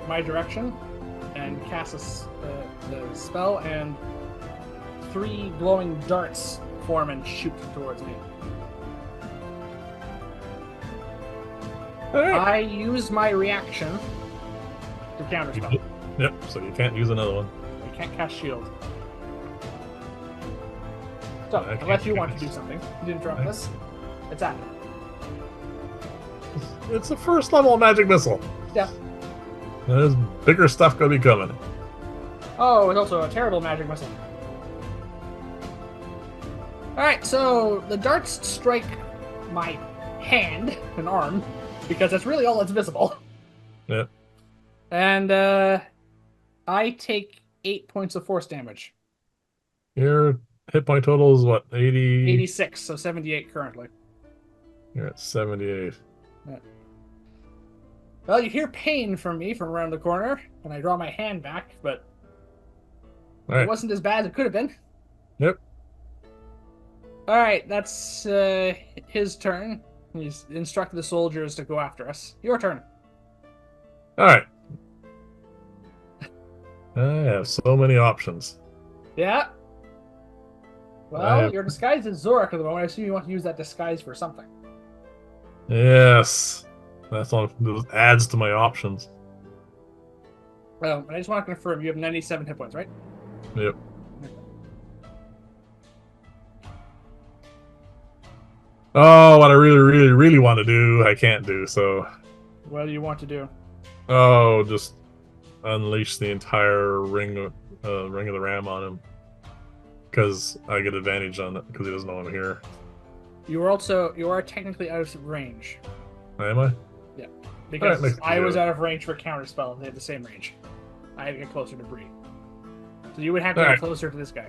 my direction and casts the spell, and 3 glowing darts form and shoot towards me. Right. I use my reaction to counterspell. Yep, so you can't use another one. You can't cast shield. So, unless you want to do something. You didn't drop this. It's at him. It's a first level magic missile. Yeah. There's bigger stuff gonna be coming. Oh, it's also a terrible magic missile. Alright, so the darts strike my hand and arm, because that's really all that's visible. Yeah. And I take 8 points of force damage. Your hit point total is what, 80? 86, so 78 currently. You're at 78. Yeah. Well, you hear pain from me from around the corner, and I draw my hand back, but Right. it wasn't as bad as it could have been. Yep. Alright, that's his turn. He's instructed the soldiers to go after us. Your turn. Alright. I have so many options. Yeah. Well, you're disguised as Zorak at the moment. I assume you want to use that disguise for something. Yes. That's all. This adds to my options. And I just want to confirm you have 97 hit points, right? Yep. Oh, what I really, really, really want to do, I can't do, so... What do you want to do? Oh, just unleash the entire ring of the ram on him. Because I get advantage on it, because he doesn't know I'm here. You are technically out of range. Am I? Yeah. Because Right, I was out of range for counterspell, and they had the same range. I had to get closer to Bree. So you would have to get closer to this guy.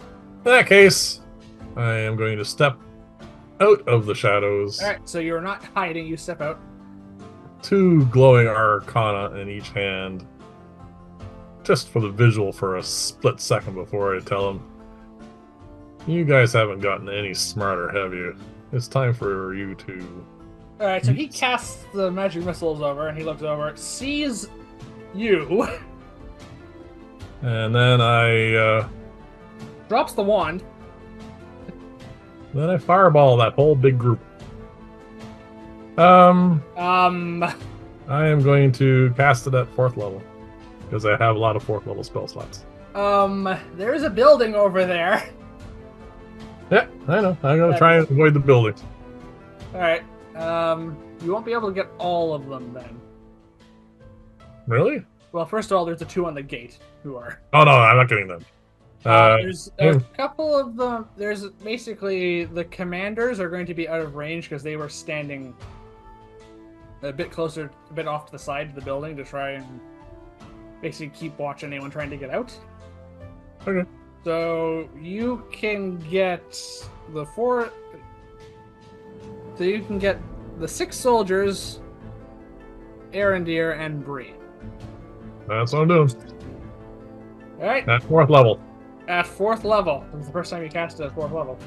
In that case, I am going to step out of the shadows. Alright, so you're not hiding, you step out. 2 glowing arcana in each hand. Just for the visual for a split second before I tell him, you guys haven't gotten any smarter, have you? It's time for you to... Alright, so he casts the magic missiles over, and he looks over, sees you, and then I drops the wand. then I fireball that whole big group. I am going to cast it at 4th level. Because I have a lot of 4th level spell slots. There's a building over there. Yeah, I know. I'm going to try and avoid the buildings. Alright, you won't be able to get all of them then. Really? Well, first of all, there's the 2 on the gate who are. Oh, no, I'm not getting them. There's a couple of them. There's basically the commanders are going to be out of range because they were standing a bit closer, a bit off to the side of the building to try and basically keep watch on anyone trying to get out. Okay. So you can get the 4. So you can get the 6 soldiers, Arendir, and Bree. That's what I'm doing. Alright, At 4th level. at 4th level. This is the first time you cast it at 4th level.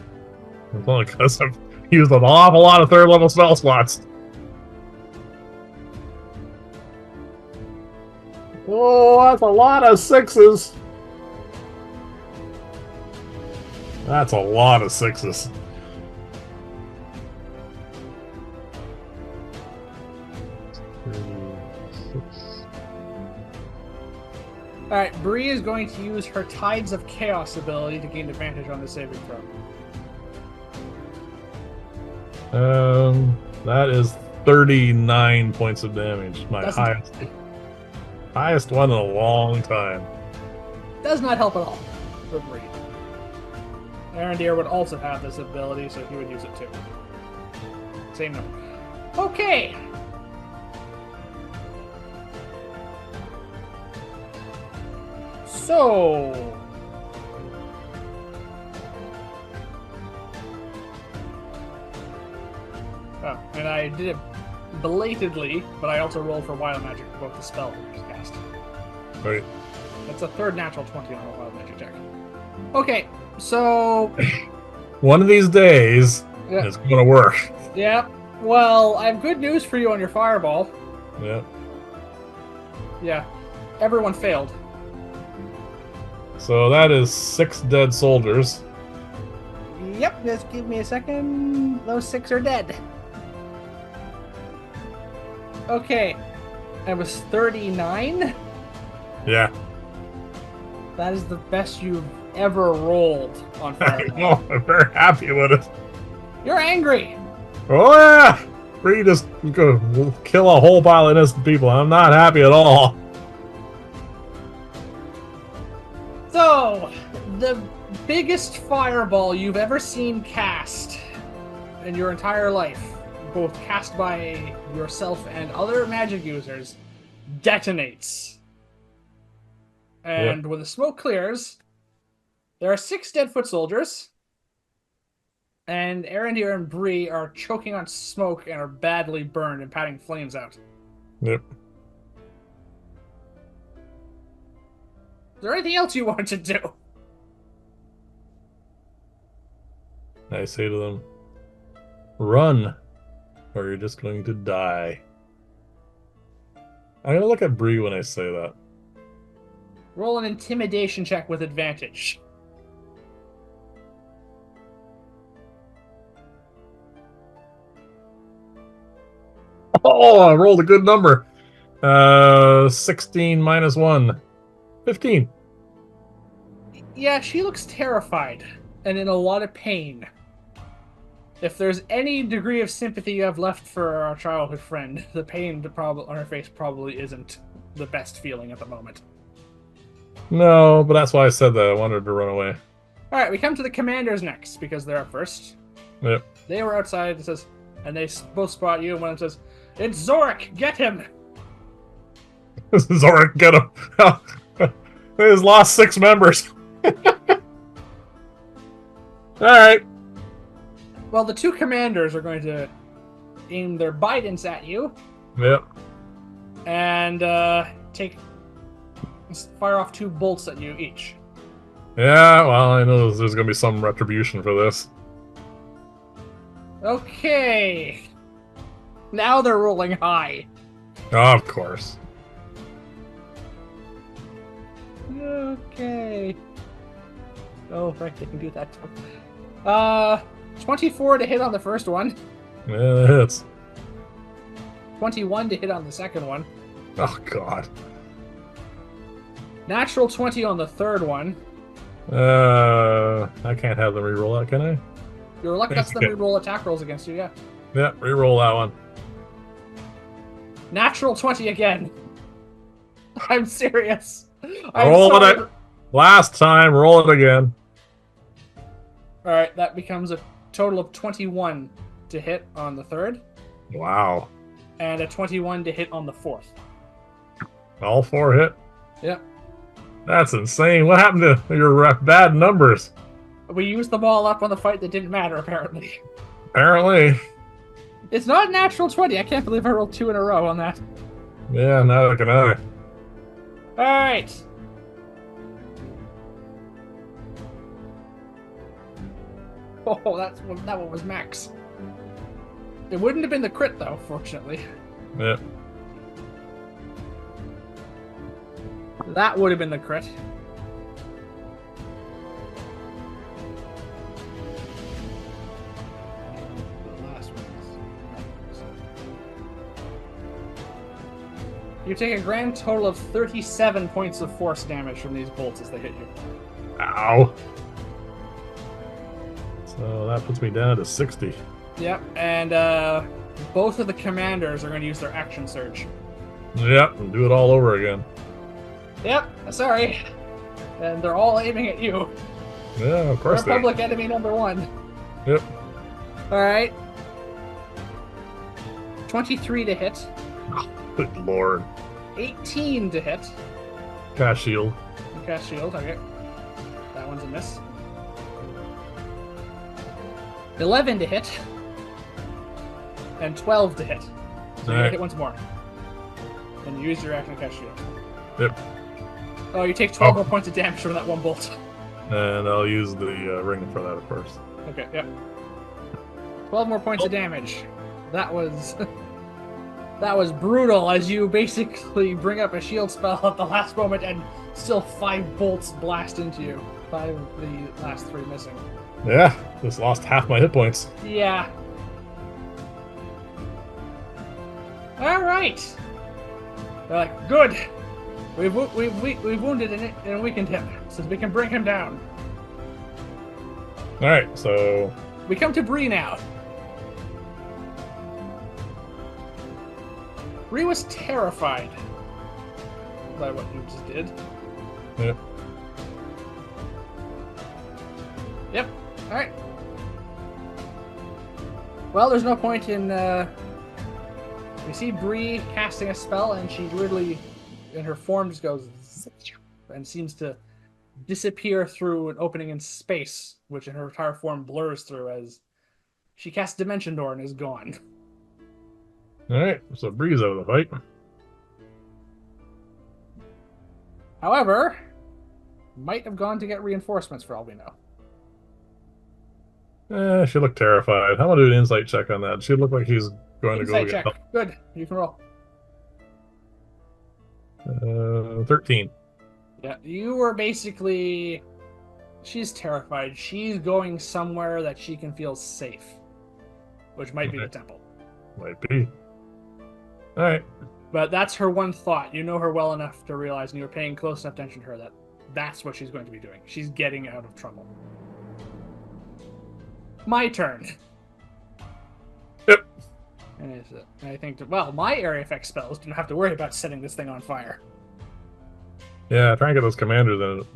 It's only because I've used an awful lot of 3rd level spell slots. Oh, that's a lot of 6s. That's a lot of 6s. Alright, Bree is going to use her Tides of Chaos ability to gain advantage on the saving throw. That is 39 points of damage. My Doesn't- highest one in a long time. Does not help at all for Bree. Arendir would also have this ability, so he would use it too. Same number. Okay. So, oh, and I did it belatedly, but I also rolled for wild magic for both the spell and the cast. Right. That's a third natural 20 on a wild magic check. Okay, so One of these days, Yeah. it's going to work. yeah. Well, I have good news for you on your fireball. Yeah. Yeah, everyone failed. So that is 6 dead soldiers. Yep, just give me a second. Those 6 are dead. Okay, that was 39. Yeah. That is the best you've ever rolled on fireball. Oh, I'm very happy with it. You're angry. Oh yeah! Bree just go kill a whole pile of innocent people. I'm not happy at all. So, the biggest fireball you've ever seen cast in your entire life, both cast by yourself and other magic users, detonates. And when the smoke clears, there are 6 dead foot soldiers, and Arendir and Bree are choking on smoke and are badly burned and patting flames out. Yep. Is there anything else you want to do? I say to them, run, or you're just going to die. I'm going to look at Bree when I say that. Roll an intimidation check with advantage. Oh, I rolled a good number. 16 minus 1. 15. Yeah, she looks terrified and in a lot of pain. If there's any degree of sympathy you have left for our childhood friend, the pain on her face probably isn't the best feeling at the moment. No, but that's why I said that. I wanted to run away. Alright, we come to the commanders next, because they're up first. Yep. They were outside, and they both spot you, and one of them says, "It's Zorik! Get him!" Zorik, get him. He's lost 6 members. Alright. Well, the 2 commanders are going to aim their bidents at you, Yep. and fire off 2 bolts at you each. Yeah, well, I know there's going to be some retribution for this. Okay. Now they're rolling high. Of course. Okay. Oh, right, they can do that too. 24 to hit on the first one. Yeah, it hits. 21 to hit on the second one. Oh, God. Natural 20 on the third one. I can't have them reroll that, can I? Your luck lets them reroll attack rolls against you, yeah. Yeah, reroll that one. Natural 20 again. I'm serious. Roll it. Last time, roll it again. Alright, that becomes a total of 21 to hit on the third. Wow. And a 21 to hit on the fourth. All 4 hit? Yep. That's insane. What happened to your bad numbers? We used them all up on the fight that didn't matter, apparently. Apparently. It's not a natural 20. I can't believe I rolled 2 in a row on that. Yeah, neither can I. All right. Oh, that one was max. It wouldn't have been the crit though, fortunately. Yeah. That would have been the crit. The last one. You take a grand total of 37 points of force damage from these bolts as they hit you. Ow. So that puts me down to 60. Yep, and both of the commanders are going to use their action surge. Yep, and do it all over again. Yep, sorry. And they're all aiming at you. Yeah, of course. They're public enemy number 1. Yep. All right. 23 to hit. Good lord. 18 to hit. Cast shield. Cast shield, okay. That one's a miss. 11 to hit. And 12 to hit. So you hit once more. And you use your action to cast shield. Yep. Oh, you take 12 more points of damage from that one bolt. And I'll use the ring for that, of course. Okay, yep. 12 more points of damage. That was... that was brutal, as you basically bring up a shield spell at the last moment and still 5 bolts blast into you. 5 of the last 3 missing. Yeah, just lost half my hit points. Yeah. Alright. They're like, good. We've wounded and weakened him, so we can bring him down. Alright, so... We come to Bree now. Bree was terrified by what you just did. Yep. Yep. Alright. Well, there's no point in, we see Bree casting a spell, and she weirdly, in her form, just goes and seems to disappear through an opening in space, which in her entire form blurs through as she casts Dimension Door and is gone. Alright, so Bree's out of the fight. However, might have gone to get reinforcements for all we know. She looked terrified. I'm gonna do an insight check on that. She looked like she's going Insight to go check. get help. Good. You can roll. 13. Yeah, you were basically... She's terrified. She's going somewhere that she can feel safe. Which might be the temple. Might be. Alright. But that's her one thought. You know her well enough to realize, and you're paying close enough attention to her, that that's what she's going to be doing. She's getting out of trouble. My turn. Yep. And I think, well, my area effect spells don't have to worry about setting this thing on fire. Yeah, try and get those commanders in it.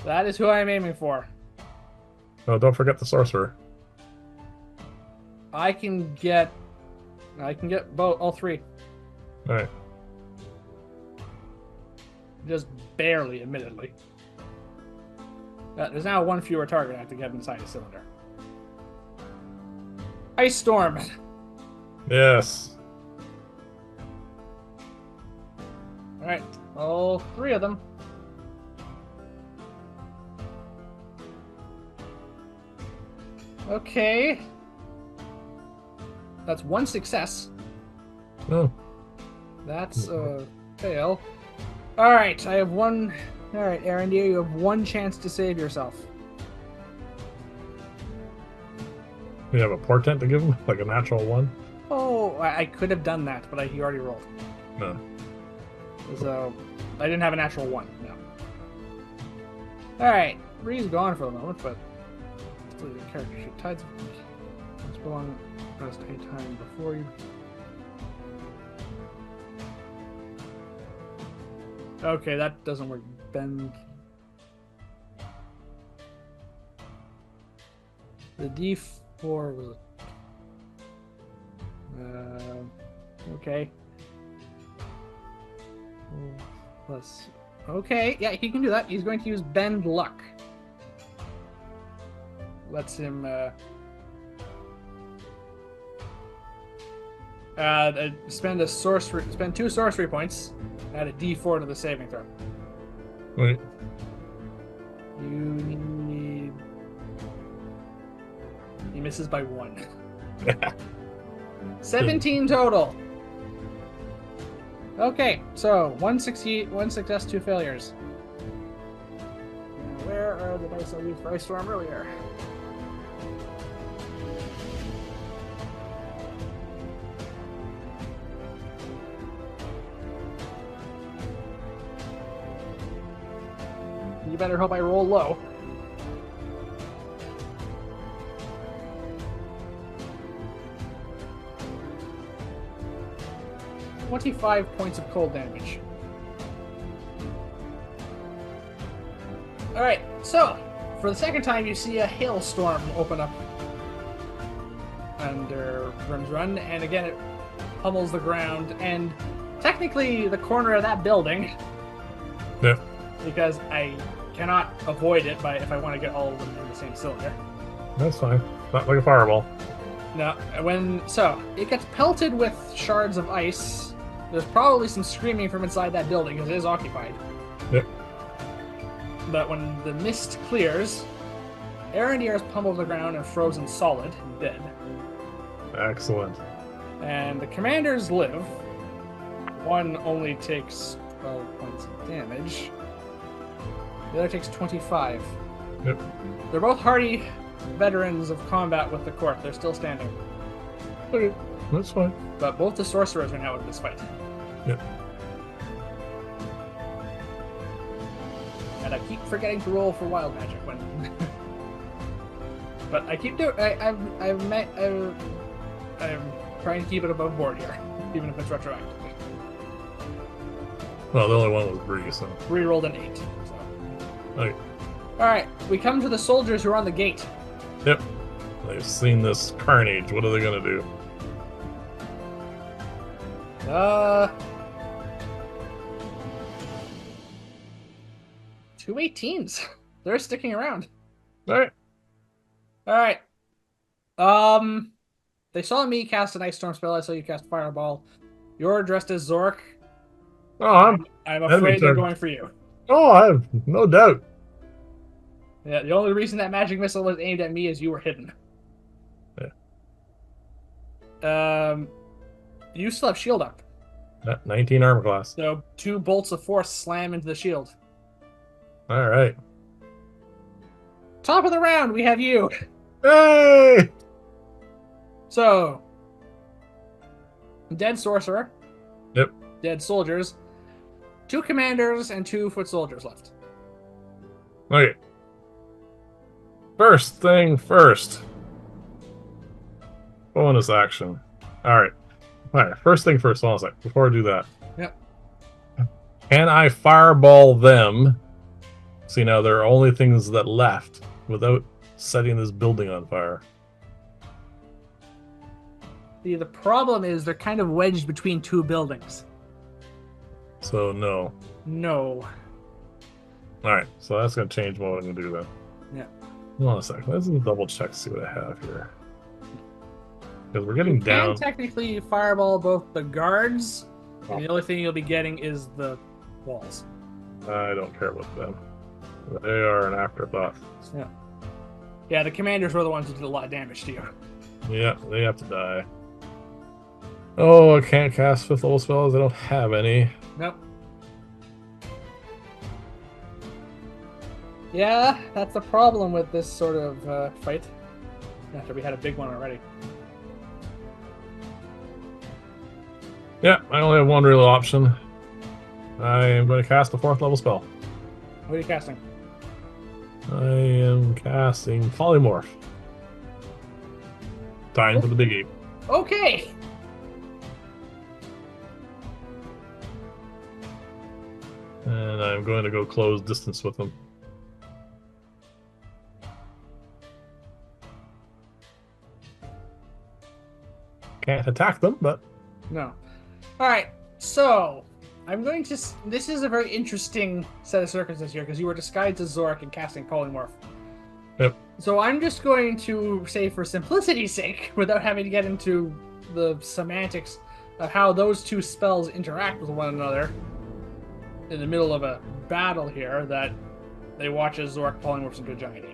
That is who I am aiming for. Oh, don't forget the sorcerer. I can get both, all 3. Alright. Just barely, admittedly. There's now 1 fewer target I have to get inside a cylinder. Ice Storm. Yes. Alright, all 3 of them. Okay. That's 1 success. Oh. That's a fail. Alright, I have 1... Alright, Aaron, you have 1 chance to save yourself. You have a portent to give him? Like a natural 1? Oh, I could have done that, but he already rolled. No. So, I didn't have a natural 1, no. Alright, Bree's gone for the moment, but... Still your character sheet. Tides of... Once belong rest any time before you... Okay, that doesn't work. Bend... The D4 was... okay. Plus... Okay, yeah, he can do that. He's going to use Bend Luck. Lets him, Spend two sorcery points. Add a D4 to the saving throw. Wait. You need. He misses by 1. 17 total. Okay, so 1 success, 2 failures. Where are the dice I used for Ice Storm earlier? You better hope I roll low. $25 points of cold damage. Alright, so, for the second time you see a hailstorm open up under Rim's Run, and again it pummels the ground, and technically the corner of that building. Yeah. Because I cannot avoid it if I want to get all of them in the same cylinder. That's fine. Not like a fireball. No, it gets pelted with shards of ice. There's probably some screaming from inside that building because it is occupied. Yep. But when the mist clears, Arondir is pummeled to the ground and frozen solid and dead. Excellent. And the commanders live. One only takes 12 points of damage. The other takes 25. Yep. They're both hardy veterans of combat with the court. They're still standing. Okay, that's fine. But both the sorcerers are now in this fight. Yep. And I keep forgetting to roll for wild magic when. But I keep doing. I'm trying to keep it above board here, even if it's retroactive. Well, the only one was Bree, so. Bree rolled an 8. So. Okay. All right, we come to the soldiers who are on the gate. Yep. They've seen this carnage. What are they gonna do? Two 18s. They're sticking around. All right. All right. They saw me cast an ice storm spell. I saw you cast fireball. You're dressed as Zork. Oh, I'm afraid they're going for you. Oh, I have no doubt. Yeah, the only reason that magic missile was aimed at me is you were hidden. Yeah. You still have shield up. 19 armor class. So 2 bolts of force slam into the shield. All right. Top of the round, we have you. Hey! So, dead sorcerer. Yep. Dead soldiers. 2 commanders and 2 foot soldiers left. Okay. First thing first. Bonus action. All right. All right. First thing first. Hold on a sec. Before I do that. Yep. Can I fireball them? See, now there are only things that left without setting this building on fire. See, the problem is they're kind of wedged between 2 buildings. So, no. No. Alright, so that's going to change what I'm going to do then. Yeah. Hold on a second. Let's just double check to see what I have here. Because we're getting down. And technically fireball both the guards, and the only thing you'll be getting is the walls. I don't care about them. They are an afterthought. Yeah. Yeah, the commanders were the ones who did a lot of damage to you. Yeah, they have to die. Oh, I can't cast 5th level spells. I don't have any. Nope. Yeah, that's the problem with this sort of fight. After we had a big one already. Yeah, I only have one real option. I am going to cast a 4th level spell. What are you casting? I am casting Polymorph. Time for the big ape. Okay! And I'm going to go close distance with them. Can't attack them, but... No. Alright, so... I'm going to... This is a very interesting set of circumstances here, because you were disguised as Zork and casting Polymorph. Yep. So I'm just going to say, for simplicity's sake, without having to get into the semantics, of how those two spells interact with one another in the middle of a battle here that they watch as Zork polymorphs into a giant ape.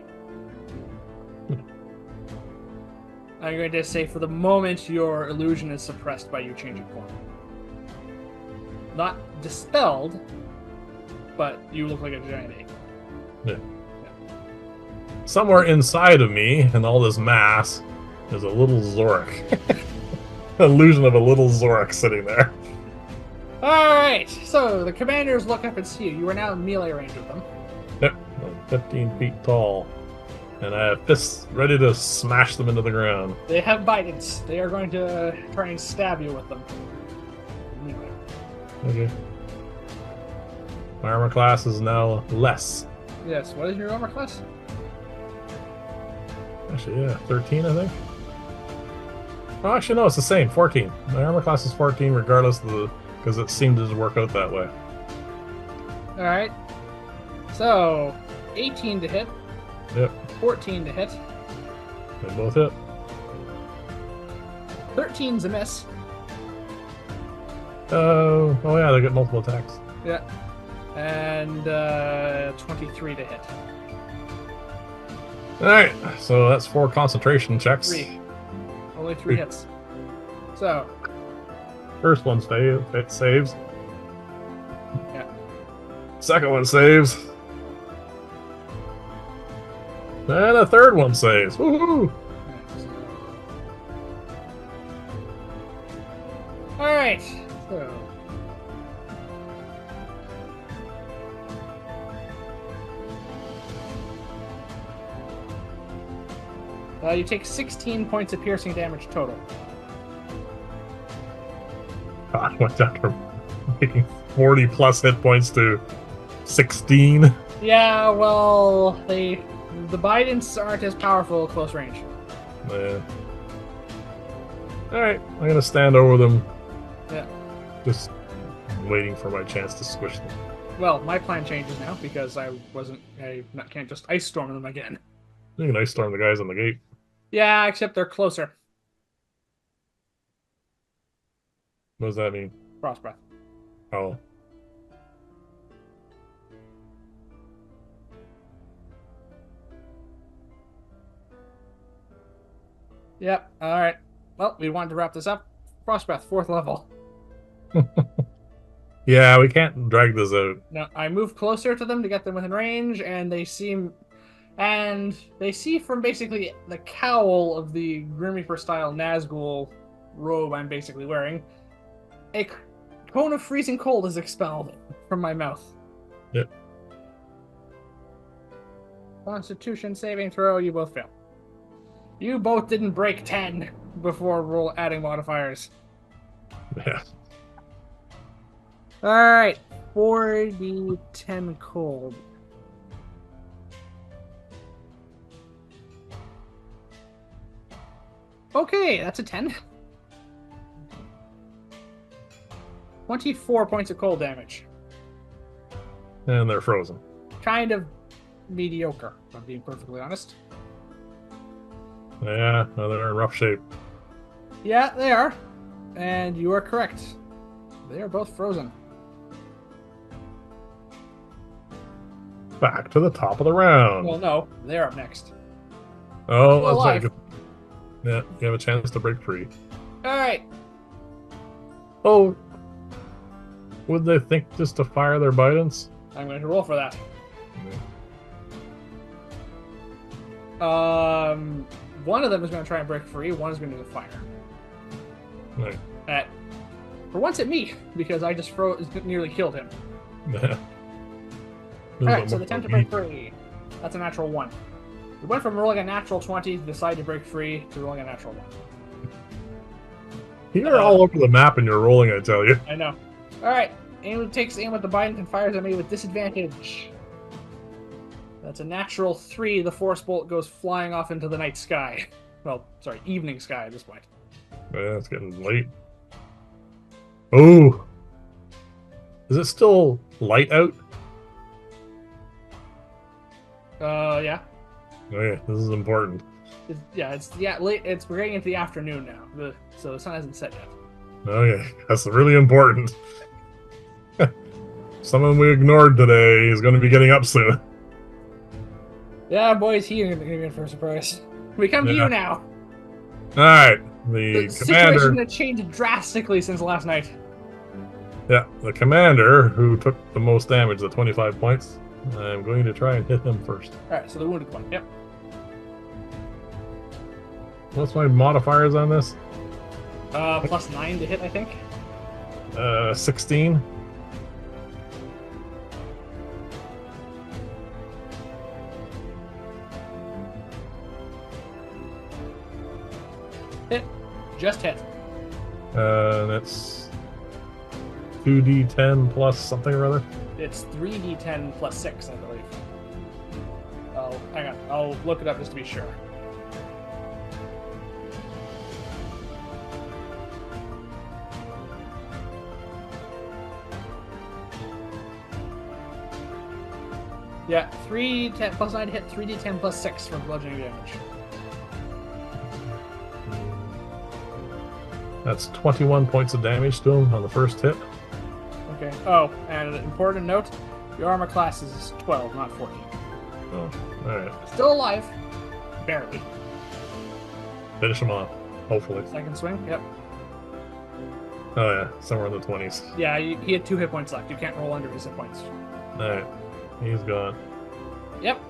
I'm going to say for the moment your illusion is suppressed by you changing form. Not dispelled, but you look like a giant ape. Yeah. Somewhere inside of me, and all this mass, there's a little Zork. Illusion of a little Zork sitting there. Alright, so the commanders look up and see you. You are now in melee range with them. Yep, I'm 15 feet tall. And I have fists ready to smash them into the ground. They have bitings. They are going to try and stab you with them. Anyway. Okay. My armor class is now less. Yes, what is your armor class? Actually, yeah, 13, I think. Oh, actually, no, it's the same, 14. My armor class is 14, regardless of the... because it seemed to work out that way. Alright. So, 18 to hit. Yep. 14 to hit. They both hit. 13's a miss. Oh yeah, they get multiple attacks. Yeah. And 23 to hit. Alright, so that's 4 concentration checks. 3. Only 3 hits. So. First one saves. Yeah. Second one saves. And a third one saves. Woohoo! Alright. So. You take 16 points of piercing damage total. God, went down from making 40 plus hit points to 16. Yeah, well, the Bidens aren't as powerful at close range. Yeah. Alright, I'm gonna stand over them. Yeah. Just waiting for my chance to squish them. Well, my plan changes now because I can't just ice storm them again. You can ice storm the guys on the gate. Yeah, except they're closer. What does that mean? Frost breath. Oh. Yep. All right. Well, we wanted to wrap this up. Frost breath, 4th level. Yeah, we can't drag this out. Now I move closer to them to get them within range, and they see from basically the cowl of the Grim Reaper style Nazgul robe I'm basically wearing, a cone of freezing cold is expelled from my mouth. Yep. Constitution saving throw, you both fail. You both didn't break 10 before adding modifiers. Yeah. Alright, 4d10 cold. Okay, that's a 10. 24 points of cold damage. And they're frozen. Kind of mediocre, if I'm being perfectly honest. Yeah, no, they're in rough shape. Yeah, they are. And you are correct. They are both frozen. Back to the top of the round. Well, no, they're up next. Oh, Still alive. that's right. Yeah, you have a chance to break free. Alright. Oh, would they think just to fire their Bidens? I'm going to roll for that. Yeah. One of them is going to try and break free. One is going to fire. Right. For once at me, because I just nearly killed him. Yeah. Alright, so the attempt to break free. That's a natural 1. We went from rolling a natural 20 to decide to break free to rolling a natural 1. You're all over the map and you're rolling, I tell you. I know. Alright, aim takes aim with the Biden and fires at me with disadvantage. That's a natural 3. The force bolt goes flying off into the night sky. Well, sorry, evening sky at this point. Yeah, it's getting late. Oh! Is it still light out? Yeah. Oh yeah, this is important. It's late. We're getting into the afternoon now. So the sun hasn't set yet. Okay, that's really important. Someone we ignored today is going to be getting up soon. Yeah, boys, he ain't gonna be in for a surprise. We come to you Yeah. now. All right, The the situation commander. had changed drastically since last night. Yeah, the commander who took the most damage, the 25 points. I'm going to try and hit him first. All right, so the wounded one. Yep. What's my modifiers on this? +9 to hit, I think. 16. Hit. Just hit. That's 2d10 plus something or other. It's 3d10 +6, I believe. Oh, hang on. I'll look it up just to be sure. Yeah, 3d10 +9 to hit, 3d10 +6 for bludgeoning damage. That's 21 points of damage to him on the first hit. Okay. Oh, and an important note: your armor class is 12, not 14. Oh, all right. Still alive, barely. Finish him off, hopefully. Second swing. Yep. Oh yeah, somewhere in the 20s. Yeah, he had 2 hit points left. You can't roll under his hit points. All right, he's gone. Yep.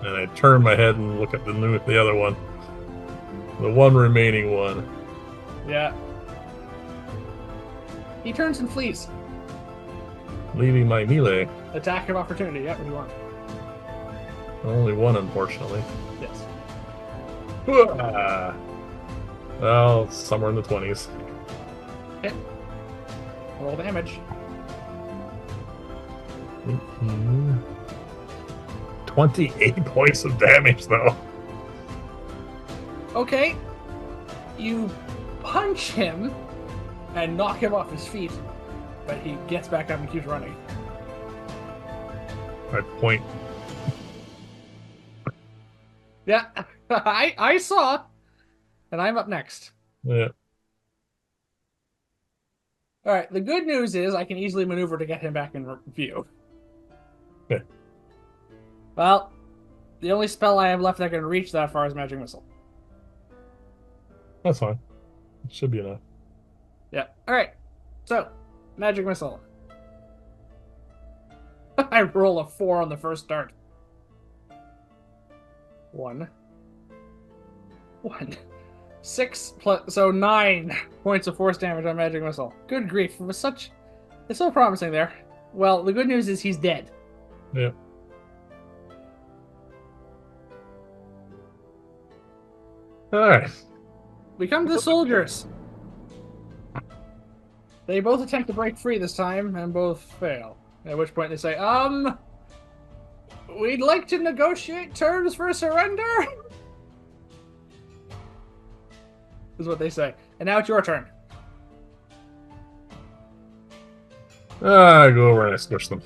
And I turn my head and look at the other one, the one remaining one. Yeah. He turns and flees. Leaving my melee. Attack of opportunity. Yep. What do you want? Only one, unfortunately. Yes. Ah. Well, it's somewhere in the 20s. Hit. Roll damage. 18. 28 points of damage, though. Okay. You punch him and knock him off his feet, but he gets back up and keeps running. I point. Yeah, I saw, and I'm up next. Yeah. All right. The good news is I can easily maneuver to get him back in view. Okay. Well, the only spell I have left that can reach that far is Magic Missile. That's fine. It should be enough. Yeah. All right. So, Magic Missile. I roll a 4 on the first dart. 1. 1. 6 plus, so 9 points of force damage on Magic Missile. Good grief. It was such, it's so promising there. Well, the good news is he's dead. Yeah. All right. We come to the soldiers. They both attempt to break free this time, and both fail. At which point they say, we'd like to negotiate terms for surrender? Is what they say. And now it's your turn. I go over and I squish them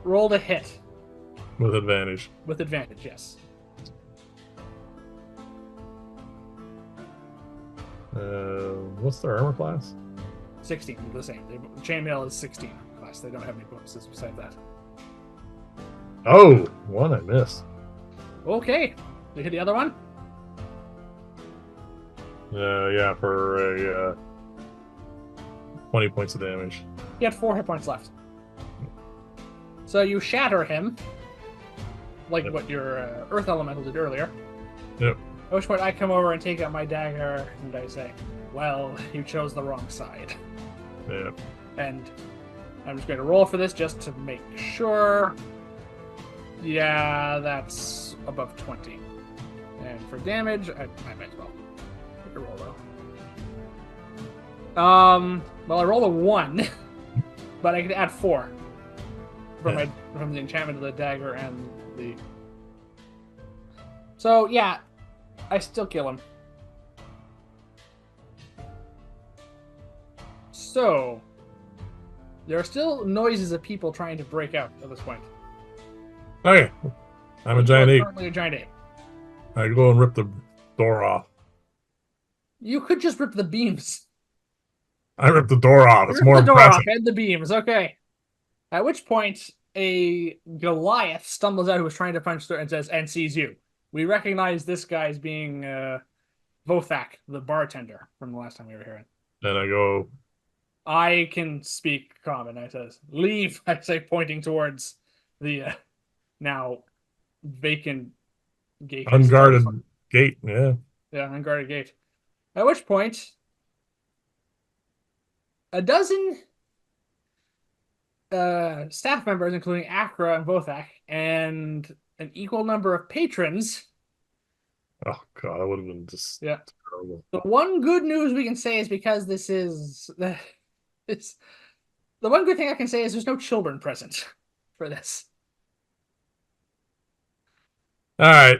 Roll to hit. with advantage. With advantage, yes. What's their armor class? 16, the same. Chainmail is 16 class. They don't have any bonuses besides that. Oh, one I missed. Okay. You hit the other one? Yeah, for a 20 points of damage. He had 4 hit points left. So you shatter him, like what your Earth Elemental did earlier. Yep. At which point I come over and take out my dagger, and I say, well, you chose the wrong side. Yeah. And I'm just going to roll for this just to make sure. Yeah, that's above 20. And for damage, I might as well. Take a roll, though. Well, I rolled a 1, but I could add 4 from the enchantment of the dagger and the... So, yeah, I still kill him. So, there are still noises of people trying to break out at this point. Okay. I'm a giant ape. Currently a giant ape. I go and rip the door off. You could just rip the beams. I ripped the door off. You It's rip more the door off impressive. and the beams. Okay. At which point, a Goliath stumbles out who was trying to punch through and says, and sees you. We recognize this guy as being Vothak, the bartender from the last time we were here. And I go, I can speak common. I says, leave. I say, pointing towards the now vacant gate, I suppose. unguarded gate. Yeah. Yeah, unguarded gate. At which point, a dozen staff members, including Akra and Vothak, and an equal number of patrons. Oh god, that would have been just Yeah. terrible. The one good news we can say is because this is it's the one good thing I can say is there's no children present for this. All right.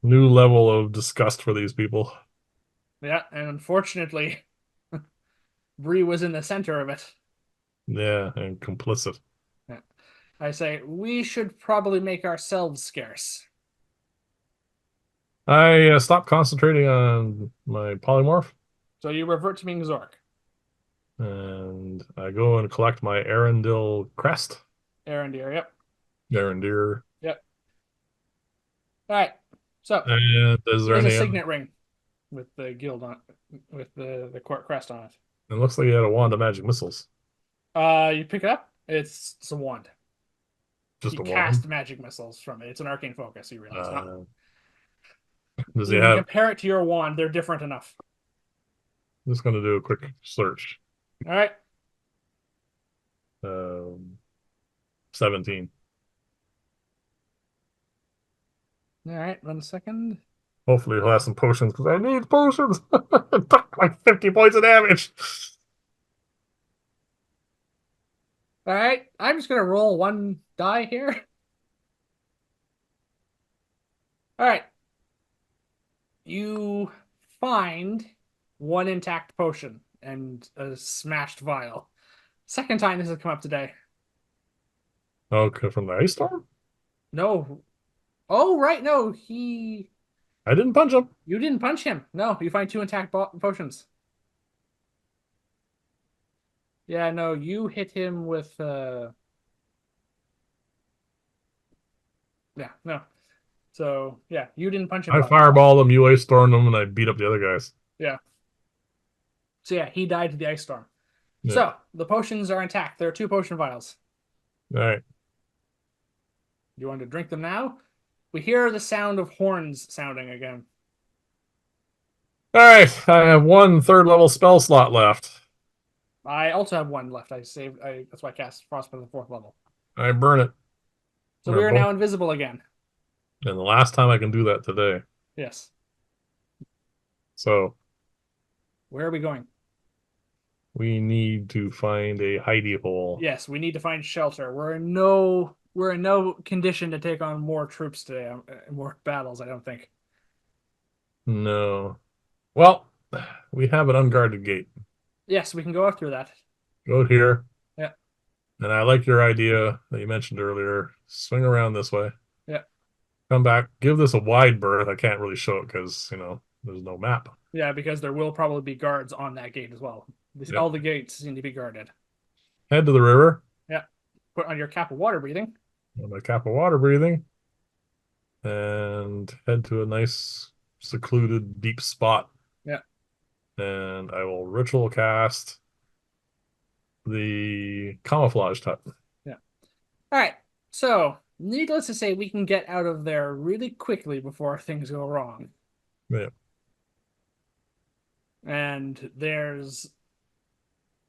New level of disgust for these people. Yeah, and unfortunately, Bree was in the center of it. Yeah, and complicit. Yeah. I say we should probably make ourselves scarce. I stopped concentrating on my polymorph, So you revert to being Zork. and I go and collect my Arendelle crest. Arendir, yep. Arendir. Yep. All right. So And is there here's a any? signet ring with the guild on with the court crest on it. It looks like you had a wand of magic missiles. You pick it up, it's a wand. Just He a wand. cast magic missiles from it. It's an arcane focus, you realize. Not Uh, does he you can have? compare it to your wand, they're different enough. I'm just going to do a quick search. All right. Um, 17. All right, 1 second. Hopefully he'll have some potions because I need potions. I took like 50 points of damage. All right, I'm just gonna roll one die here. All right, you find one intact potion and a smashed vial. Second time this has come up today. Okay, from the ice storm? No. Oh, right, no, he. I didn't punch him. You didn't punch him. No, you find two intact potions. Yeah, no, you hit him with yeah, no. So yeah, you didn't punch him, I bud. fireballed him, you ice stormed him, and I beat up the other guys. Yeah. So yeah, he died to the ice storm. Yeah. So the potions are intact. There are two potion vials. All right. You want to drink them now? We hear the sound of horns sounding again. All right. I have one third level spell slot left. I also have one left. That's why I cast Frostbite at the 4th level. I burn it. So Or we are both. now invisible again. And the last time I can do that today. Yes. So Where are we going? we need to find a hidey hole. Yes, we need to find shelter. We're in no condition to take on more troops today, more battles, I don't think. No. Well, we have an unguarded gate. Yes, we can go after that. Go here. Yeah. And I like your idea that you mentioned earlier. Swing around this way. Yeah. Come back. Give this a wide berth. I can't really show it because, there's no map. Yeah, because there will probably be guards on that gate as well. Yep. All the gates need to be guarded. Head to the river. Yeah. Put on your cap of water breathing. On my cap of water breathing. And head to a nice, secluded, deep spot. Yeah. And I will ritual cast the camouflage hut. Yeah. All right. So, needless to say, we can get out of there really quickly before things go wrong. Yeah. And there's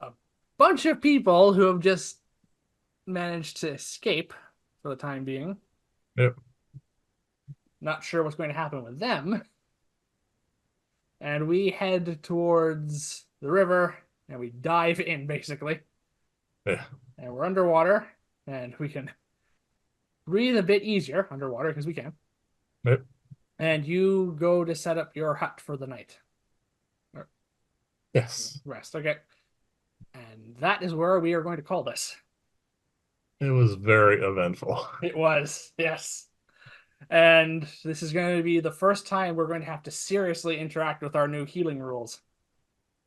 a bunch of people who have just managed to escape for the time being. Yep. Not sure what's going to happen with them. And we head towards the river and we dive in basically. Yeah. And we're underwater and we can breathe a bit easier underwater because we can. Yep. And you go to set up your hut for the night. Yes. Rest. Okay. And that is where we are going to call this. It was very eventful. It was, yes. And this is going to be the first time we're going to have to seriously interact with our new healing rules.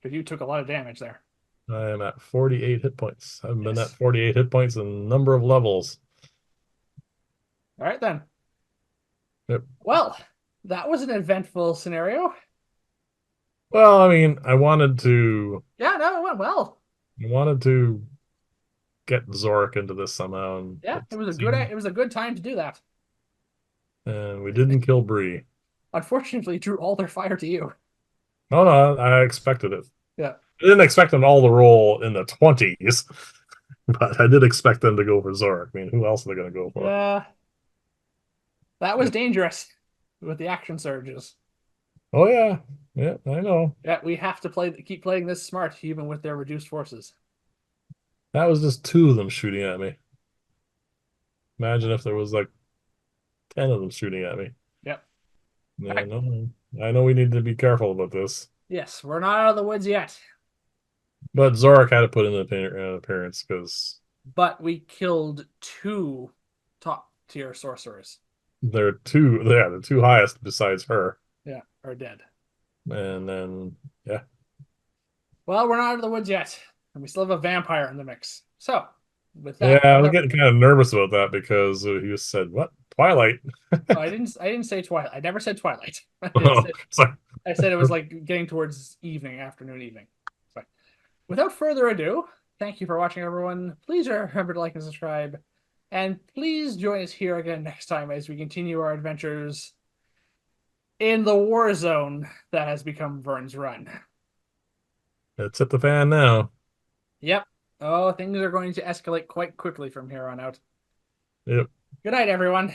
Because you took a lot of damage there. I am at 48 hit points. I've been at Yes. 48 hit points in a number of levels. All right then. Yep. Well, that was an eventful scenario. Well, I mean, Yeah, no, it went well. I wanted to get Zorik into this somehow, and Yeah, it was a good time to do that. we didn't kill Bree. Unfortunately, drew all their fire to you. Oh no, I expected it. Yeah. I didn't expect them all to roll in the 20s, but I did expect them to go for Zorik. I mean, who else are they going to go for? Yeah, that was Yep. dangerous with the action surges. Oh yeah, yeah, I know. Yeah, we have to keep playing this smart, even with their reduced forces. That was just two of them shooting at me. Imagine if there was like 10 of them shooting at me. Yep. All Yeah, right. no, I know we need to be careful about this. Yes, we're not out of the woods yet, But Zorik had to put in an appearance because but we killed two top tier sorcerers. they're the two highest besides her. Yeah, are dead. And then, yeah, Well, we're not out of the woods yet, and we still have a vampire in the mix. So, with yeah, that, I was getting kind of nervous about that because he just said, "What Twilight?" I didn't say Twilight. I never said Twilight. Oh, sorry. I said it was like getting towards evening, afternoon, evening. So, without further ado, thank you for watching, everyone. Please remember to like and subscribe, and please join us here again next time as we continue our adventures in the war zone that has become Vern's Run. It's hit the fan now. Yep. Oh, things are going to escalate quite quickly from here on out. Yep. Good night, everyone.